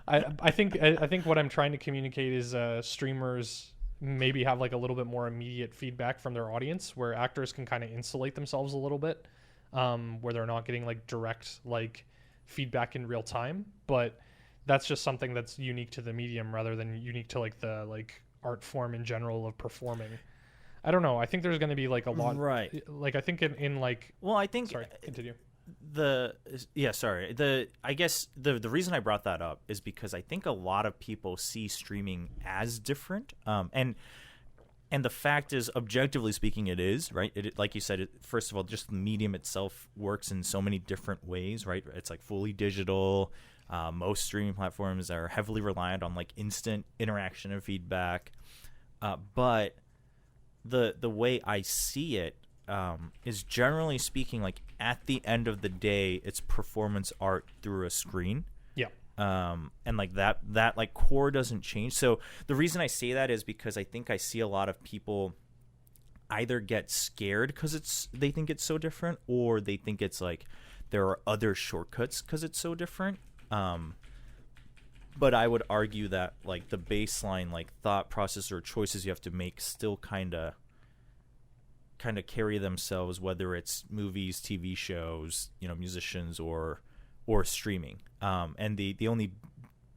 I think what I'm trying to communicate is streamers maybe have like a little bit more immediate feedback from their audience, where actors can kind of insulate themselves a little bit, where they're not getting like direct like feedback in real time. But that's just something that's unique to the medium rather than unique to like the like art form in general of performing. I don't know. I think there's going to be like a lot. Right. Like I think in like. Well, I think Sorry, continue. I guess the reason I brought that up is because I think a lot of people see streaming as different. And the fact is, objectively speaking, it is, right. Like you said, first of all, just the medium itself works in so many different ways, right? It's like fully digital. Most streaming platforms are heavily reliant on like instant interaction and feedback. But the way I see it is, generally speaking, like at the end of the day, it's performance art through a screen. Yeah. And like that like core doesn't change. So the reason I say that is because I think I see a lot of people either get scared because they think it's so different, or they think it's like there are other shortcuts because it's so different. But I would argue that like the baseline like thought process or choices you have to make still kind of carry themselves, whether it's movies, TV shows, musicians, or streaming. And the only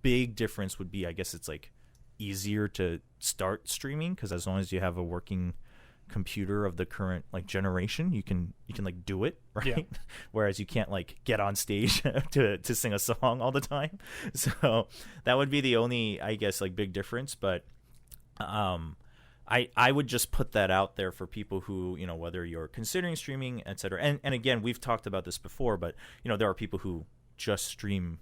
big difference would be, I guess, it's like easier to start streaming because as long as you have a working computer of the current like generation, you can like do it, right? Yeah. Whereas you can't like get on stage to sing a song all the time. So that would be the only, I guess, like big difference. But I would just put that out there for people who, whether you're considering streaming, et cetera. And again, we've talked about this before, but there are people who just stream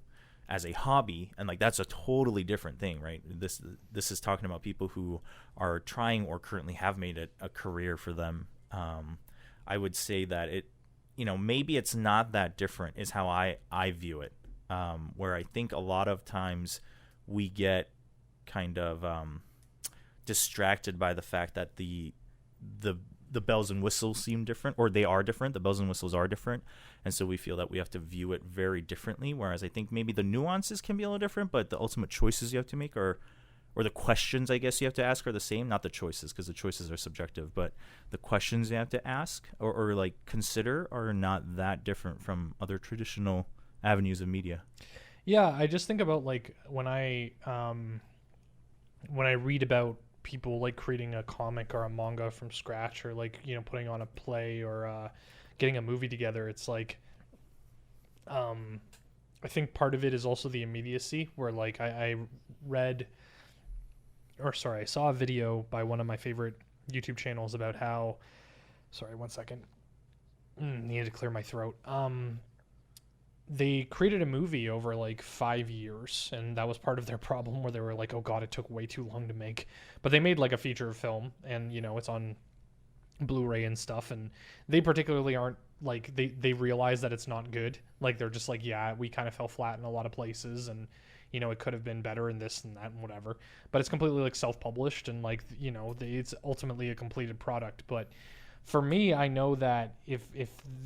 as a hobby, and like that's a totally different thing, right? This is talking about people who are trying or currently have made it a career for them. I would say that it, maybe it's not that different is how I view it. Where I think a lot of times we get kind of distracted by the fact that the bells and whistles seem different, or they are different. The bells and whistles are different. And so we feel that we have to view it very differently. Whereas I think maybe the nuances can be a little different, but the ultimate choices you have to make or the questions, I guess, you have to ask are the same. Not the choices, because the choices are subjective, but the questions you have to ask or like consider are not that different from other traditional avenues of media. Yeah, I just think about like when I read about people like creating a comic or a manga from scratch, or like putting on a play or getting a movie together, it's like I think part of it is also the immediacy, where like I saw a video by one of my favorite YouTube channels about how, sorry, 1 second, needed to clear my throat. They created a movie over like 5 years, and that was part of their problem, where they were like, oh god, it took way too long to make. But they made like a feature film, and it's on Blu-ray and stuff, and they particularly aren't like, they realize that it's not good. Like they're just like, yeah, we kind of fell flat in a lot of places, and it could have been better in this and that and whatever. But it's completely like self-published, and like it's ultimately a completed product. But for me, I know that if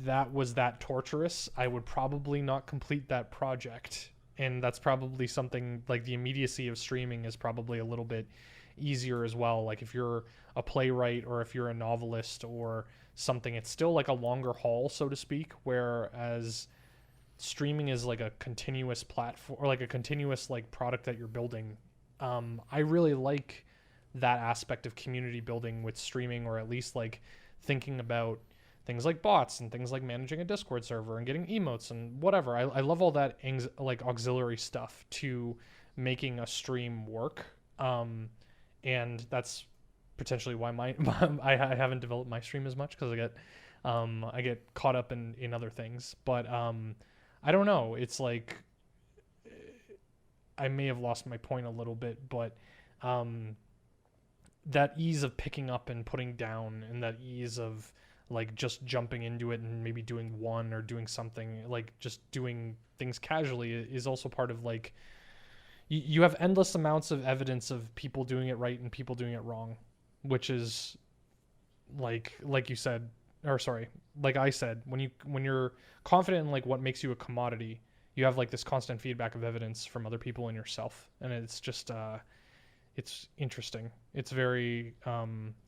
that was that torturous, I would probably not complete that project. And that's probably something like the immediacy of streaming is probably a little bit easier as well. Like if you're a playwright or if you're a novelist or something, it's still like a longer haul, so to speak, whereas streaming is like a continuous platform, or like a continuous like product that you're building. I really like that aspect of community building with streaming, or at least like thinking about things like bots and things like managing a Discord server and getting emotes and whatever. I love all that like auxiliary stuff to making a stream work. And that's potentially why I haven't developed my stream as much, because I get caught up in other things. But I don't know. It's like I may have lost my point a little bit, but that ease of picking up and putting down, and that ease of like just jumping into it and maybe doing one or doing something, like just doing things casually, is also part of like you have endless amounts of evidence of people doing it right and people doing it wrong, which is like you said, or sorry, like I said, when you're confident in like what makes you a commodity, you have like this constant feedback of evidence from other people and yourself, and it's just it's interesting. It's very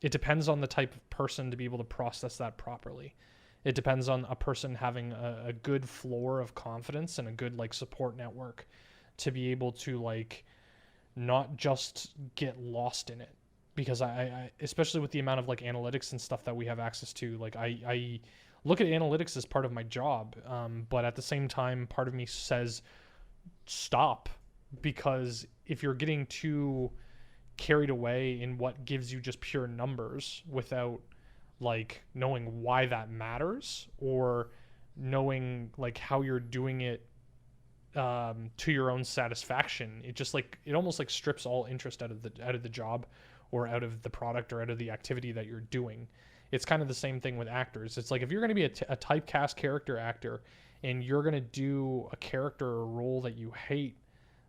it depends on the type of person to be able to process that properly. It depends on a person having a good floor of confidence and a good like support network to be able to like not just get lost in it. Because I especially with the amount of like analytics and stuff that we have access to, like I look at analytics as part of my job, but at the same time part of me says stop, because if you're getting too carried away in what gives you just pure numbers without like knowing why that matters, or knowing like how you're doing it to your own satisfaction, it just like it almost like strips all interest out of the job, or out of the product, or out of the activity that you're doing. It's kind of the same thing with actors. It's like if you're going to be a typecast character actor and you're going to do a character or role that you hate,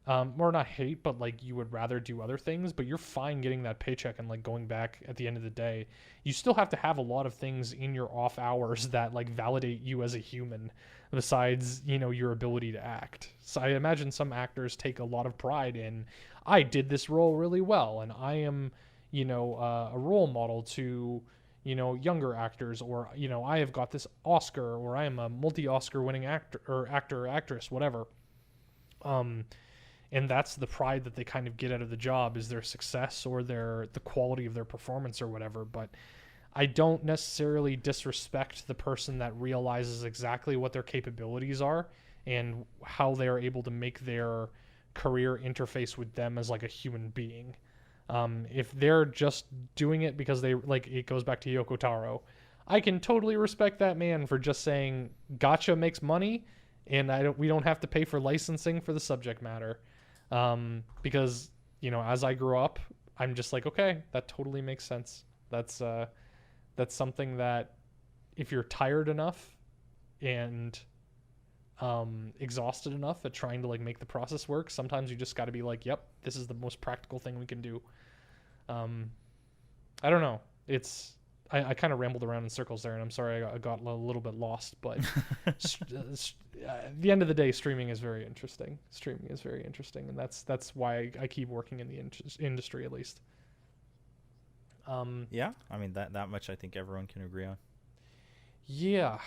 or not hate, but like you would rather do other things, but you're fine getting that paycheck and like going back at the end of the day, you still have to have a lot of things in your off hours that like validate you as a human, besides, you know, your ability to act. So I imagine some actors take a lot of pride in, I did this role really well, and I am, you know, a role model to, you know, younger actors, or, you know, I have got this Oscar, or I am a multi-Oscar winning actor or actress, whatever. And that's the pride that they kind of get out of the job, is their success or the quality of their performance or whatever. But I don't necessarily disrespect the person that realizes exactly what their capabilities are and how they are able to make their career interface with them as like a human being. If they're just doing it because they like, it goes back to Yoko Taro, I can totally respect that man for just saying gacha makes money, and we don't have to pay for licensing for the subject matter. Because, you know, as I grew up, I'm just like, okay, that totally makes sense. That's something that if you're tired enough and exhausted enough at trying to like make the process work, sometimes you just got to be like, yep, this is the most practical thing we can do. I don't know. I kind of rambled around in circles there, and I'm sorry I got a little bit lost, but at the end of the day, streaming is very interesting. And that's why I keep working in the industry, at least. Yeah, I mean that much I think everyone can agree on. Yeah.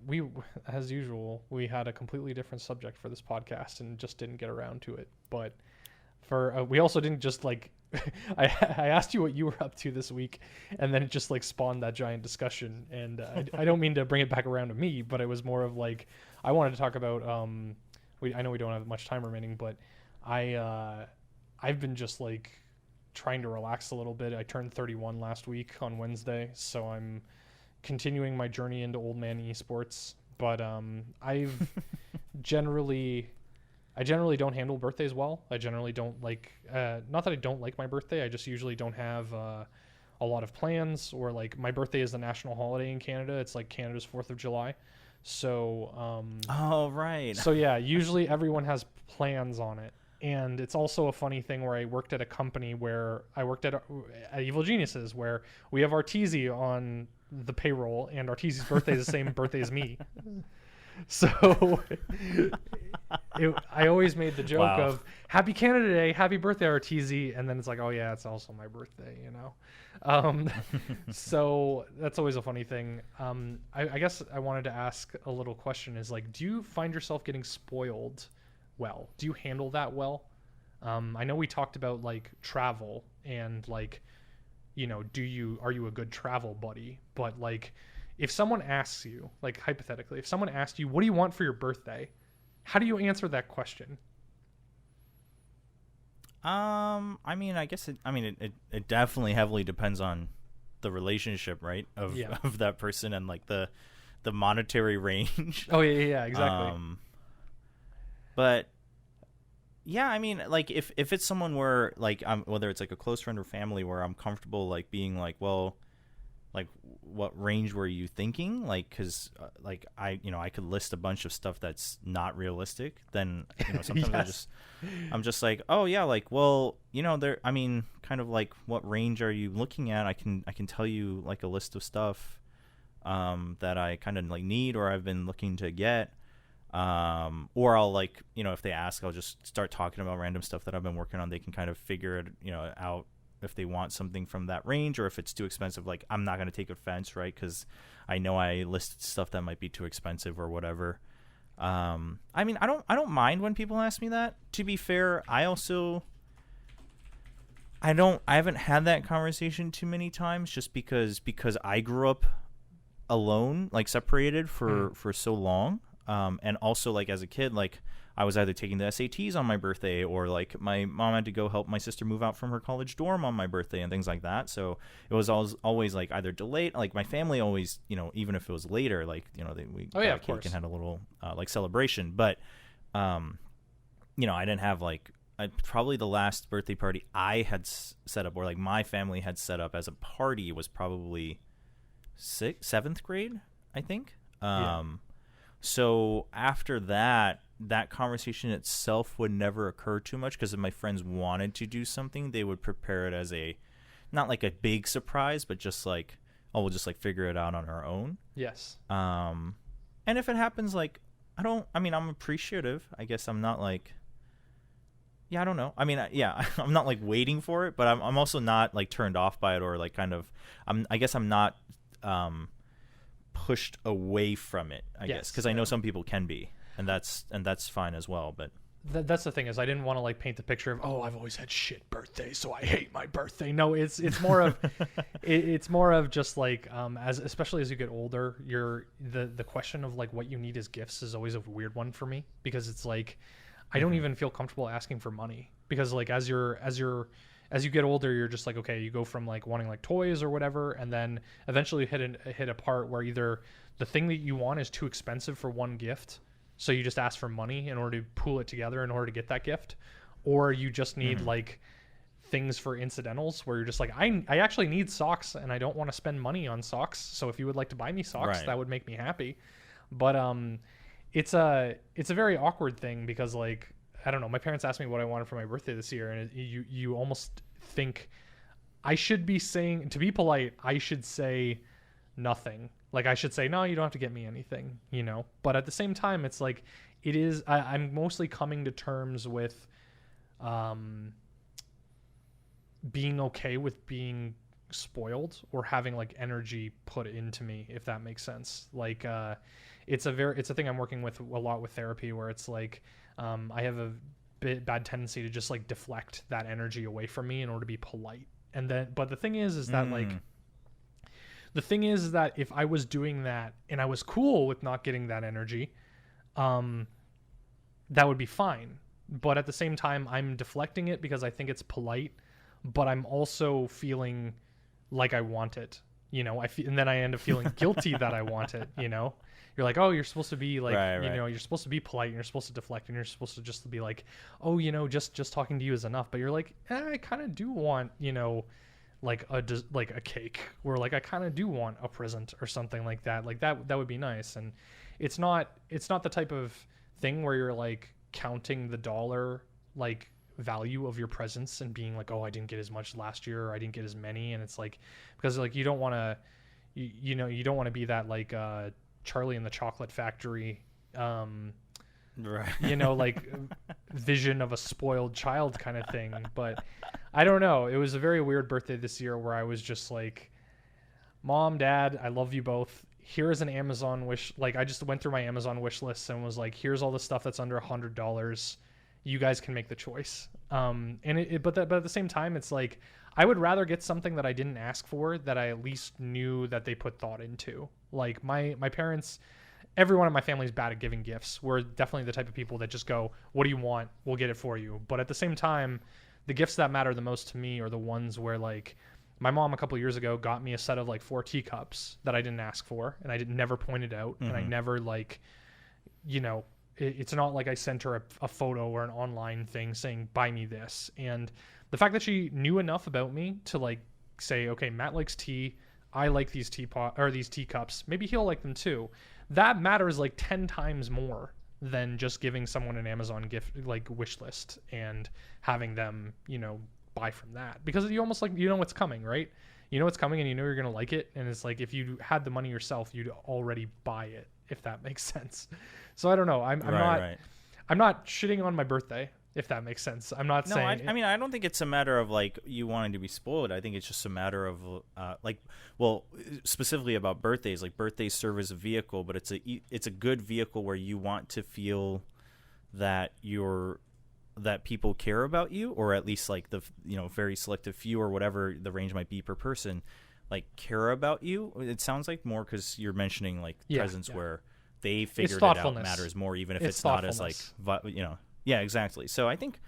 We, as usual, we had a completely different subject for this podcast and just didn't get around to it. But we also didn't just like, I asked you what you were up to this week, and then it just like spawned that giant discussion. And I don't mean to bring it back around to me, but it was more of like, I wanted to talk about, I know we don't have much time remaining, but I've been just like trying to relax a little bit. I turned 31 last week on Wednesday, so I'm continuing my journey into old man esports. But I generally don't handle birthdays well. I generally don't like, not that I don't like my birthday, I just usually don't have a lot of plans, or like my birthday is the national holiday in Canada. It's like Canada's 4th of July. So oh right. So yeah, usually everyone has plans on it. And it's also a funny thing where I worked at a company where I worked at Evil Geniuses, where we have Arteezy on the payroll, and Arteezy's birthday is the same birthday as me. So I always made the joke of Happy Canada Day, happy birthday, Arteezy, and then it's like, oh yeah, it's also my birthday, you know. So that's always a funny thing. I guess I wanted to ask a little question, is like, do you find yourself getting spoiled well? Do you handle that well? I know we talked about like travel and like, you know, are you a good travel buddy? But like, if someone asks you, like hypothetically, if someone asked you, what do you want for your birthday? How do you answer that question? I mean, I guess it definitely heavily depends on the relationship, right? Of that person, and like the monetary range. Oh yeah, exactly. But yeah, I mean, like if it's someone where like whether it's like a close friend or family, where I'm comfortable like being like, well, like what range were you thinking? Like, because like I could list a bunch of stuff that's not realistic. Then sometimes Yes. I'm just like, oh yeah, like, well, there. I mean, kind of like, what range are you looking at? I can tell you like a list of stuff that I kind of like need or I've been looking to get. Or I'll like, if they ask, I'll just start talking about random stuff that I've been working on. They can kind of figure it, out if they want something from that range, or if it's too expensive. Like, I'm not going to take offense, right? Because I know I listed stuff that might be too expensive or whatever. I mean, I don't mind when people ask me that. To be fair, I haven't had that conversation too many times, just because I grew up alone, like separated for so long. And also, like, as a kid, like, I was either taking the SATs on my birthday, or like my mom had to go help my sister move out from her college dorm on my birthday and things like that. So it was always like either delayed. Like, my family always, even if it was later, like, we got a cake and had a little like celebration. But I didn't have like, probably the last birthday party I had set up, or like my family had set up as a party, was probably 7th grade, I think. So after that conversation itself would never occur too much, because if my friends wanted to do something, they would prepare it as not like a big surprise, but just like, oh, we'll just like figure it out on our own. Yes. And if it happens, like, I'm appreciative. I guess I'm not like, I don't know. I mean, I'm not like waiting for it, but I'm also not like turned off by it, or like kind of, I guess I'm not, pushed away from it, I guess, because I know some people can be, and that's fine as well. But that's the thing, is I didn't want to like paint the picture of, oh, I've always had shit birthdays, so I hate my birthday. No, it's more of it's more of just like, especially as you get older, the question of like what you need as gifts is always a weird one for me, because it's like I don't even feel comfortable asking for money, because like as you get older, you're just like, okay, you go from like wanting like toys or whatever, and then eventually hit a part where either the thing that you want is too expensive for one gift, so you just ask for money in order to pool it together in order to get that gift, or you just need like things for incidentals, where you're just like, I actually need socks and I don't want to spend money on socks, so if you would like to buy me socks, that would make me happy. But it's a very awkward thing, because like, I don't know, my parents asked me what I wanted for my birthday this year, and you almost think I should be saying, to be polite, I should say nothing. Like, I should say, no, you don't have to get me anything, But at the same time, it's like, I'm mostly coming to terms with being okay with being spoiled, or having like energy put into me, if that makes sense. Like, it's a thing I'm working with a lot with therapy, where it's like, I have a bad tendency to just like deflect that energy away from me in order to be polite. And then, but the thing is that like, the thing is that if I was doing that and I was cool with not getting that energy, that would be fine. But at the same time, I'm deflecting it because I think it's polite, but I'm also feeling like I want it, and then I end up feeling guilty that I want it, You're like, oh, you're supposed to be like, you're supposed to be polite, and you're supposed to deflect, and you're supposed to just be like, oh, just talking to you is enough. But you're like, I kind of do want, like a cake, or like I kind of do want a present or something like that. Like that would be nice. And it's not the type of thing where you're like counting the dollar like value of your presents and being like, oh, I didn't get as much last year, or I didn't get as many. And it's like, because like you don't want to, you don't want to be that like Charlie in the Chocolate Factory, right? Like vision of a spoiled child kind of thing. But I don't know. It was a very weird birthday this year, where I was just like, Mom, Dad, I love you both. Here is an Amazon wish. Like, I just went through my Amazon wish list and was like, here's all the stuff that's under $100. You guys can make the choice. But at the same time, it's like, I would rather get something that I didn't ask for, that I at least knew that they put thought into. Like my parents, everyone in my family is bad at giving gifts. We're definitely the type of people that just go, what do you want? We'll get it for you. But at the same time, the gifts that matter the most to me are the ones where, like, my mom a couple years ago got me a set of like 4 teacups that I didn't ask for, and I never pointed out, and I never like, it's not like I sent her a photo or an online thing saying, buy me this. And the fact that she knew enough about me to like say, okay, Matt likes tea, I like these teapot or these teacups. Maybe he'll like them too. That matters like 10 times more than just giving someone an Amazon gift like wish list and having them, buy from that, because you almost like, what's coming, right? You know what's coming and you know you're going to like it. And it's like, if you had the money yourself, you'd already buy it, if that makes sense. So I don't know. I'm not shitting on my birthday, if that makes sense. I'm not saying. I mean, I don't think it's a matter of like you wanting to be spoiled. I think it's just a matter of specifically about birthdays. Like birthdays serve as a vehicle, but it's a good vehicle where you want to feel that that people care about you, or at least like the very selective few or whatever the range might be per person, like care about you. It sounds like more because you're mentioning like presents where they figured it out matters more, even if it's not as like yeah, exactly. So I think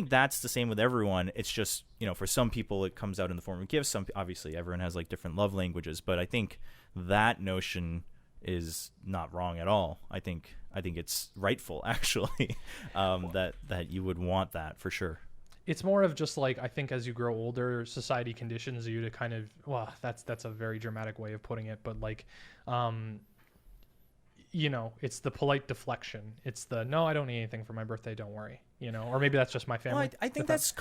that's the same with everyone. It's just, for some people it comes out in the form of gifts. Obviously everyone has like different love languages, but I think that notion is not wrong at all. I think it's rightful actually, that you would want that for sure. It's more of just like, I think as you grow older, society conditions you to kind of, well, that's a very dramatic way of putting it, but like, it's the polite deflection. It's the, no, I don't need anything for my birthday, don't worry. Or maybe that's just my family. Well, I think that's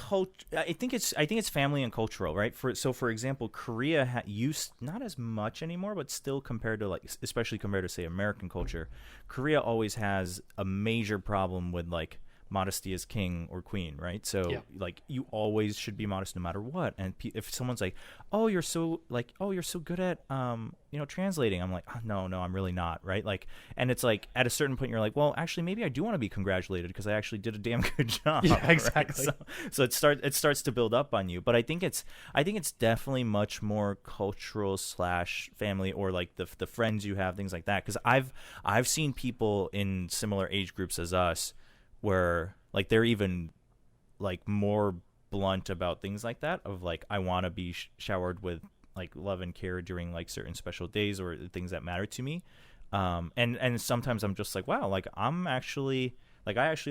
I think it's family and cultural, right? For example, Korea used, not as much anymore, but still compared to like, especially compared to say American culture, Korea always has a major problem with like modesty as king or queen, right? So like you always should be modest no matter what. And if someone's like, oh, you're so good at translating, I'm like, oh, no, I'm really not, right? Like, and it's like at a certain point you're like, well, actually maybe I do want to be congratulated because I actually did a damn good job. Yeah, exactly. Right? So it starts to build up on you. But I think it's definitely much more cultural / family, or like the friends you have, things like that. Because I've seen people in similar age groups as us where like they're even like more blunt about things like that, of like, I want to be showered with like love and care during like certain special days or things that matter to me, and sometimes I'm just like, wow, like I actually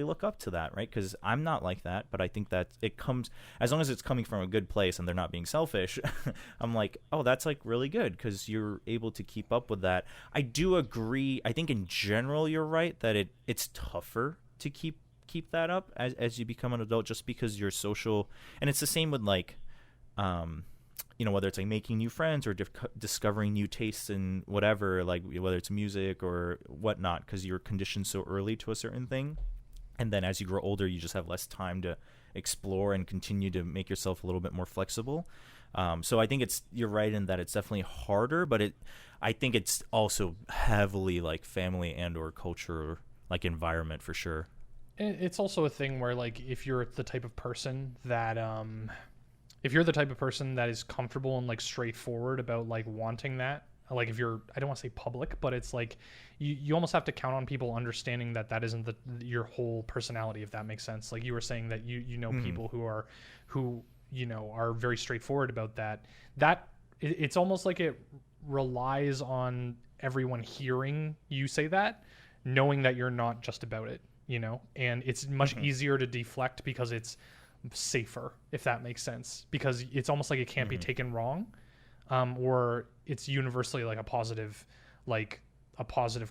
look up to that, right? Because I'm not like that, but I think that it comes, as long as it's coming from a good place and they're not being selfish, I'm like, oh, that's like really good, because you're able to keep up with that. I do agree. I think in general you're right that it's tougher to keep that up as you become an adult, just because you're social. And it's the same with like whether it's like making new friends or discovering new tastes in whatever, like whether it's music or whatnot, because you're conditioned so early to a certain thing, and then as you grow older you just have less time to explore and continue to make yourself a little bit more flexible. So I think you're right in that it's definitely harder, but I think it's also heavily like family and or culture, like environment, for sure. It's also a thing where like if you're the type of person that is comfortable and like straightforward about like wanting that, like if you're, I don't want to say public, but it's like you almost have to count on people understanding that isn't your whole personality, if that makes sense. Like you were saying that people who are very straightforward about that it's almost like it relies on everyone hearing you say that, knowing that you're not just about it. And it's much easier to deflect because it's safer, if that makes sense, because it's almost like it can't be taken wrong, or it's universally like a positive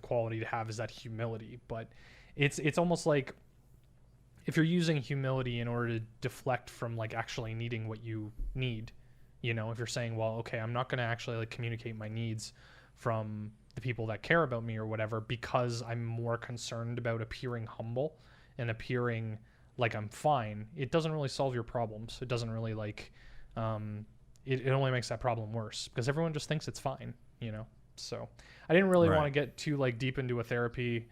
quality to have is that humility. But it's almost like if you're using humility in order to deflect from like actually needing what you need, if you're saying, well, okay, I'm not going to actually like communicate my needs from the people that care about me or whatever, because I'm more concerned about appearing humble and appearing like I'm fine, it doesn't really solve your problems. It doesn't really like, it only makes that problem worse, because everyone just thinks it's fine, So I didn't really want to get too like deep into a therapy,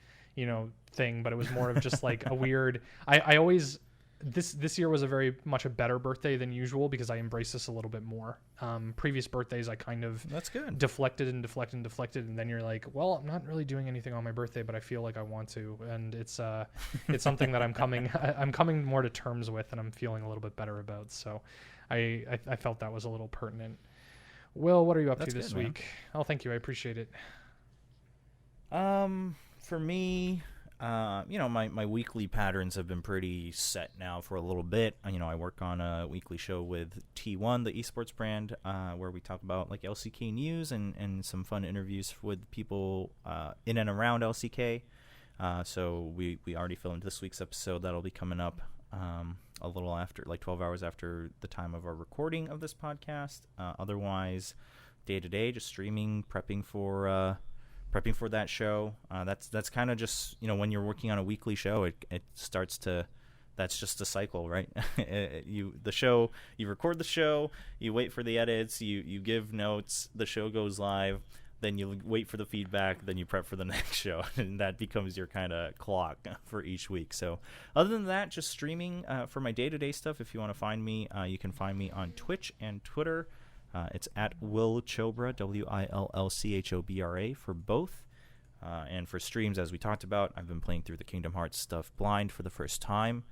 thing, but it was more of just like a weird, I always, this year was a very much a better birthday than usual because I embraced this a little bit more. Previous birthdays I kind of that's good deflected, and then you're like, well, I'm not really doing anything on my birthday, but I feel like I want to, and it's something that I'm coming more to terms with, and I'm feeling a little bit better about. So I felt that was a little pertinent. Will, what are you up to this week? Man. Oh, thank you, I appreciate it. For me, My weekly patterns have been pretty set now for a little bit. I work on a weekly show with T1, the esports brand, where we talk about like LCK news and some fun interviews with people in and around LCK. So we already filmed this week's episode that'll be coming up a little after, like 12 hours after the time of our recording of this podcast. Otherwise, day to day, just streaming, prepping for that show. That's kind of just, when you're working on a weekly show, it starts to, that's just a cycle, right? You record the show, you wait for the edits, you give notes, the show goes live, then you wait for the feedback, then you prep for the next show, and that becomes your kind of clock for each week. So other than that, just streaming for my day-to-day stuff. If you want to find me, you can find me on Twitch and Twitter. It's at Will Chobra, WILLCHOBRA for both. And for streams, as we talked about, I've been playing through the Kingdom Hearts stuff blind for the first time.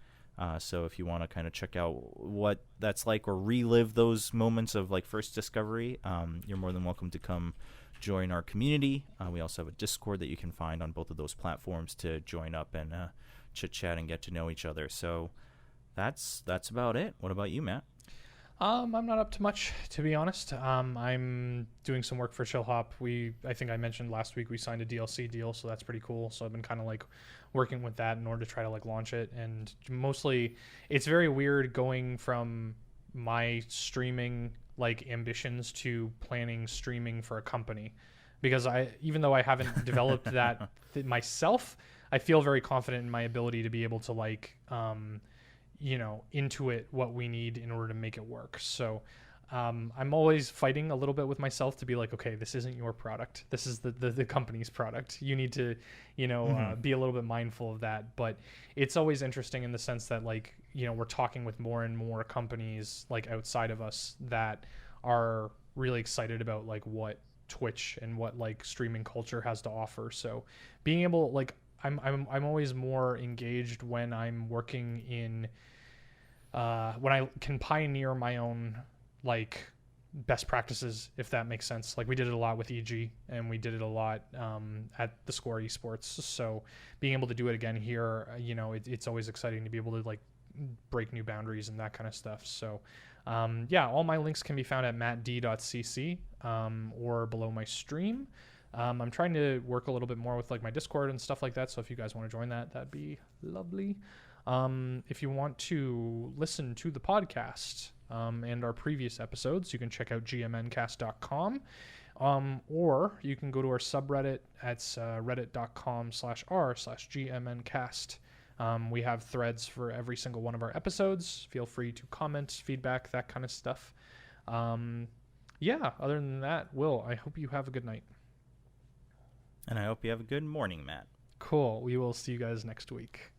So if you want to kind of check out what that's like or relive those moments of like first discovery, you're more than welcome to come join our community. We also have a Discord that you can find on both of those platforms to join up and chit-chat and get to know each other. So that's about it. What about you, Matt? I'm not up to much, to be honest. I'm doing some work for Chillhop. I think I mentioned last week we signed a DLC deal, so that's pretty cool. So I've been kind of like working with that in order to try to like launch it. And mostly it's very weird going from my streaming like ambitions to planning streaming for a company, because even though I haven't developed that myself, I feel very confident in my ability to be able to like intuit what we need in order to make it work. So I'm always fighting a little bit with myself to be like, okay, this isn't your product. This is the company's product. You need to, be a little bit mindful of that. But it's always interesting in the sense that like, we're talking with more and more companies like outside of us that are really excited about like what Twitch and what like streaming culture has to offer. So being able, like, I'm always more engaged when I'm working in when I can pioneer my own like best practices, if that makes sense. Like we did it a lot with EG, and we did it a lot at the Score Esports. So being able to do it again here, it's always exciting to be able to like break new boundaries and that kind of stuff. So all my links can be found at mattd.cc or below my stream. I'm trying to work a little bit more with like my Discord and stuff like that. So if you guys want to join that, that'd be lovely. If you want to listen to the podcast and our previous episodes, you can check out gmncast.com. Or you can go to our subreddit at reddit.com/r/gmncast. We have threads for every single one of our episodes. Feel free to comment, feedback, that kind of stuff. Other than that, Will, I hope you have a good night. And I hope you have a good morning, Matt. Cool. We will see you guys next week.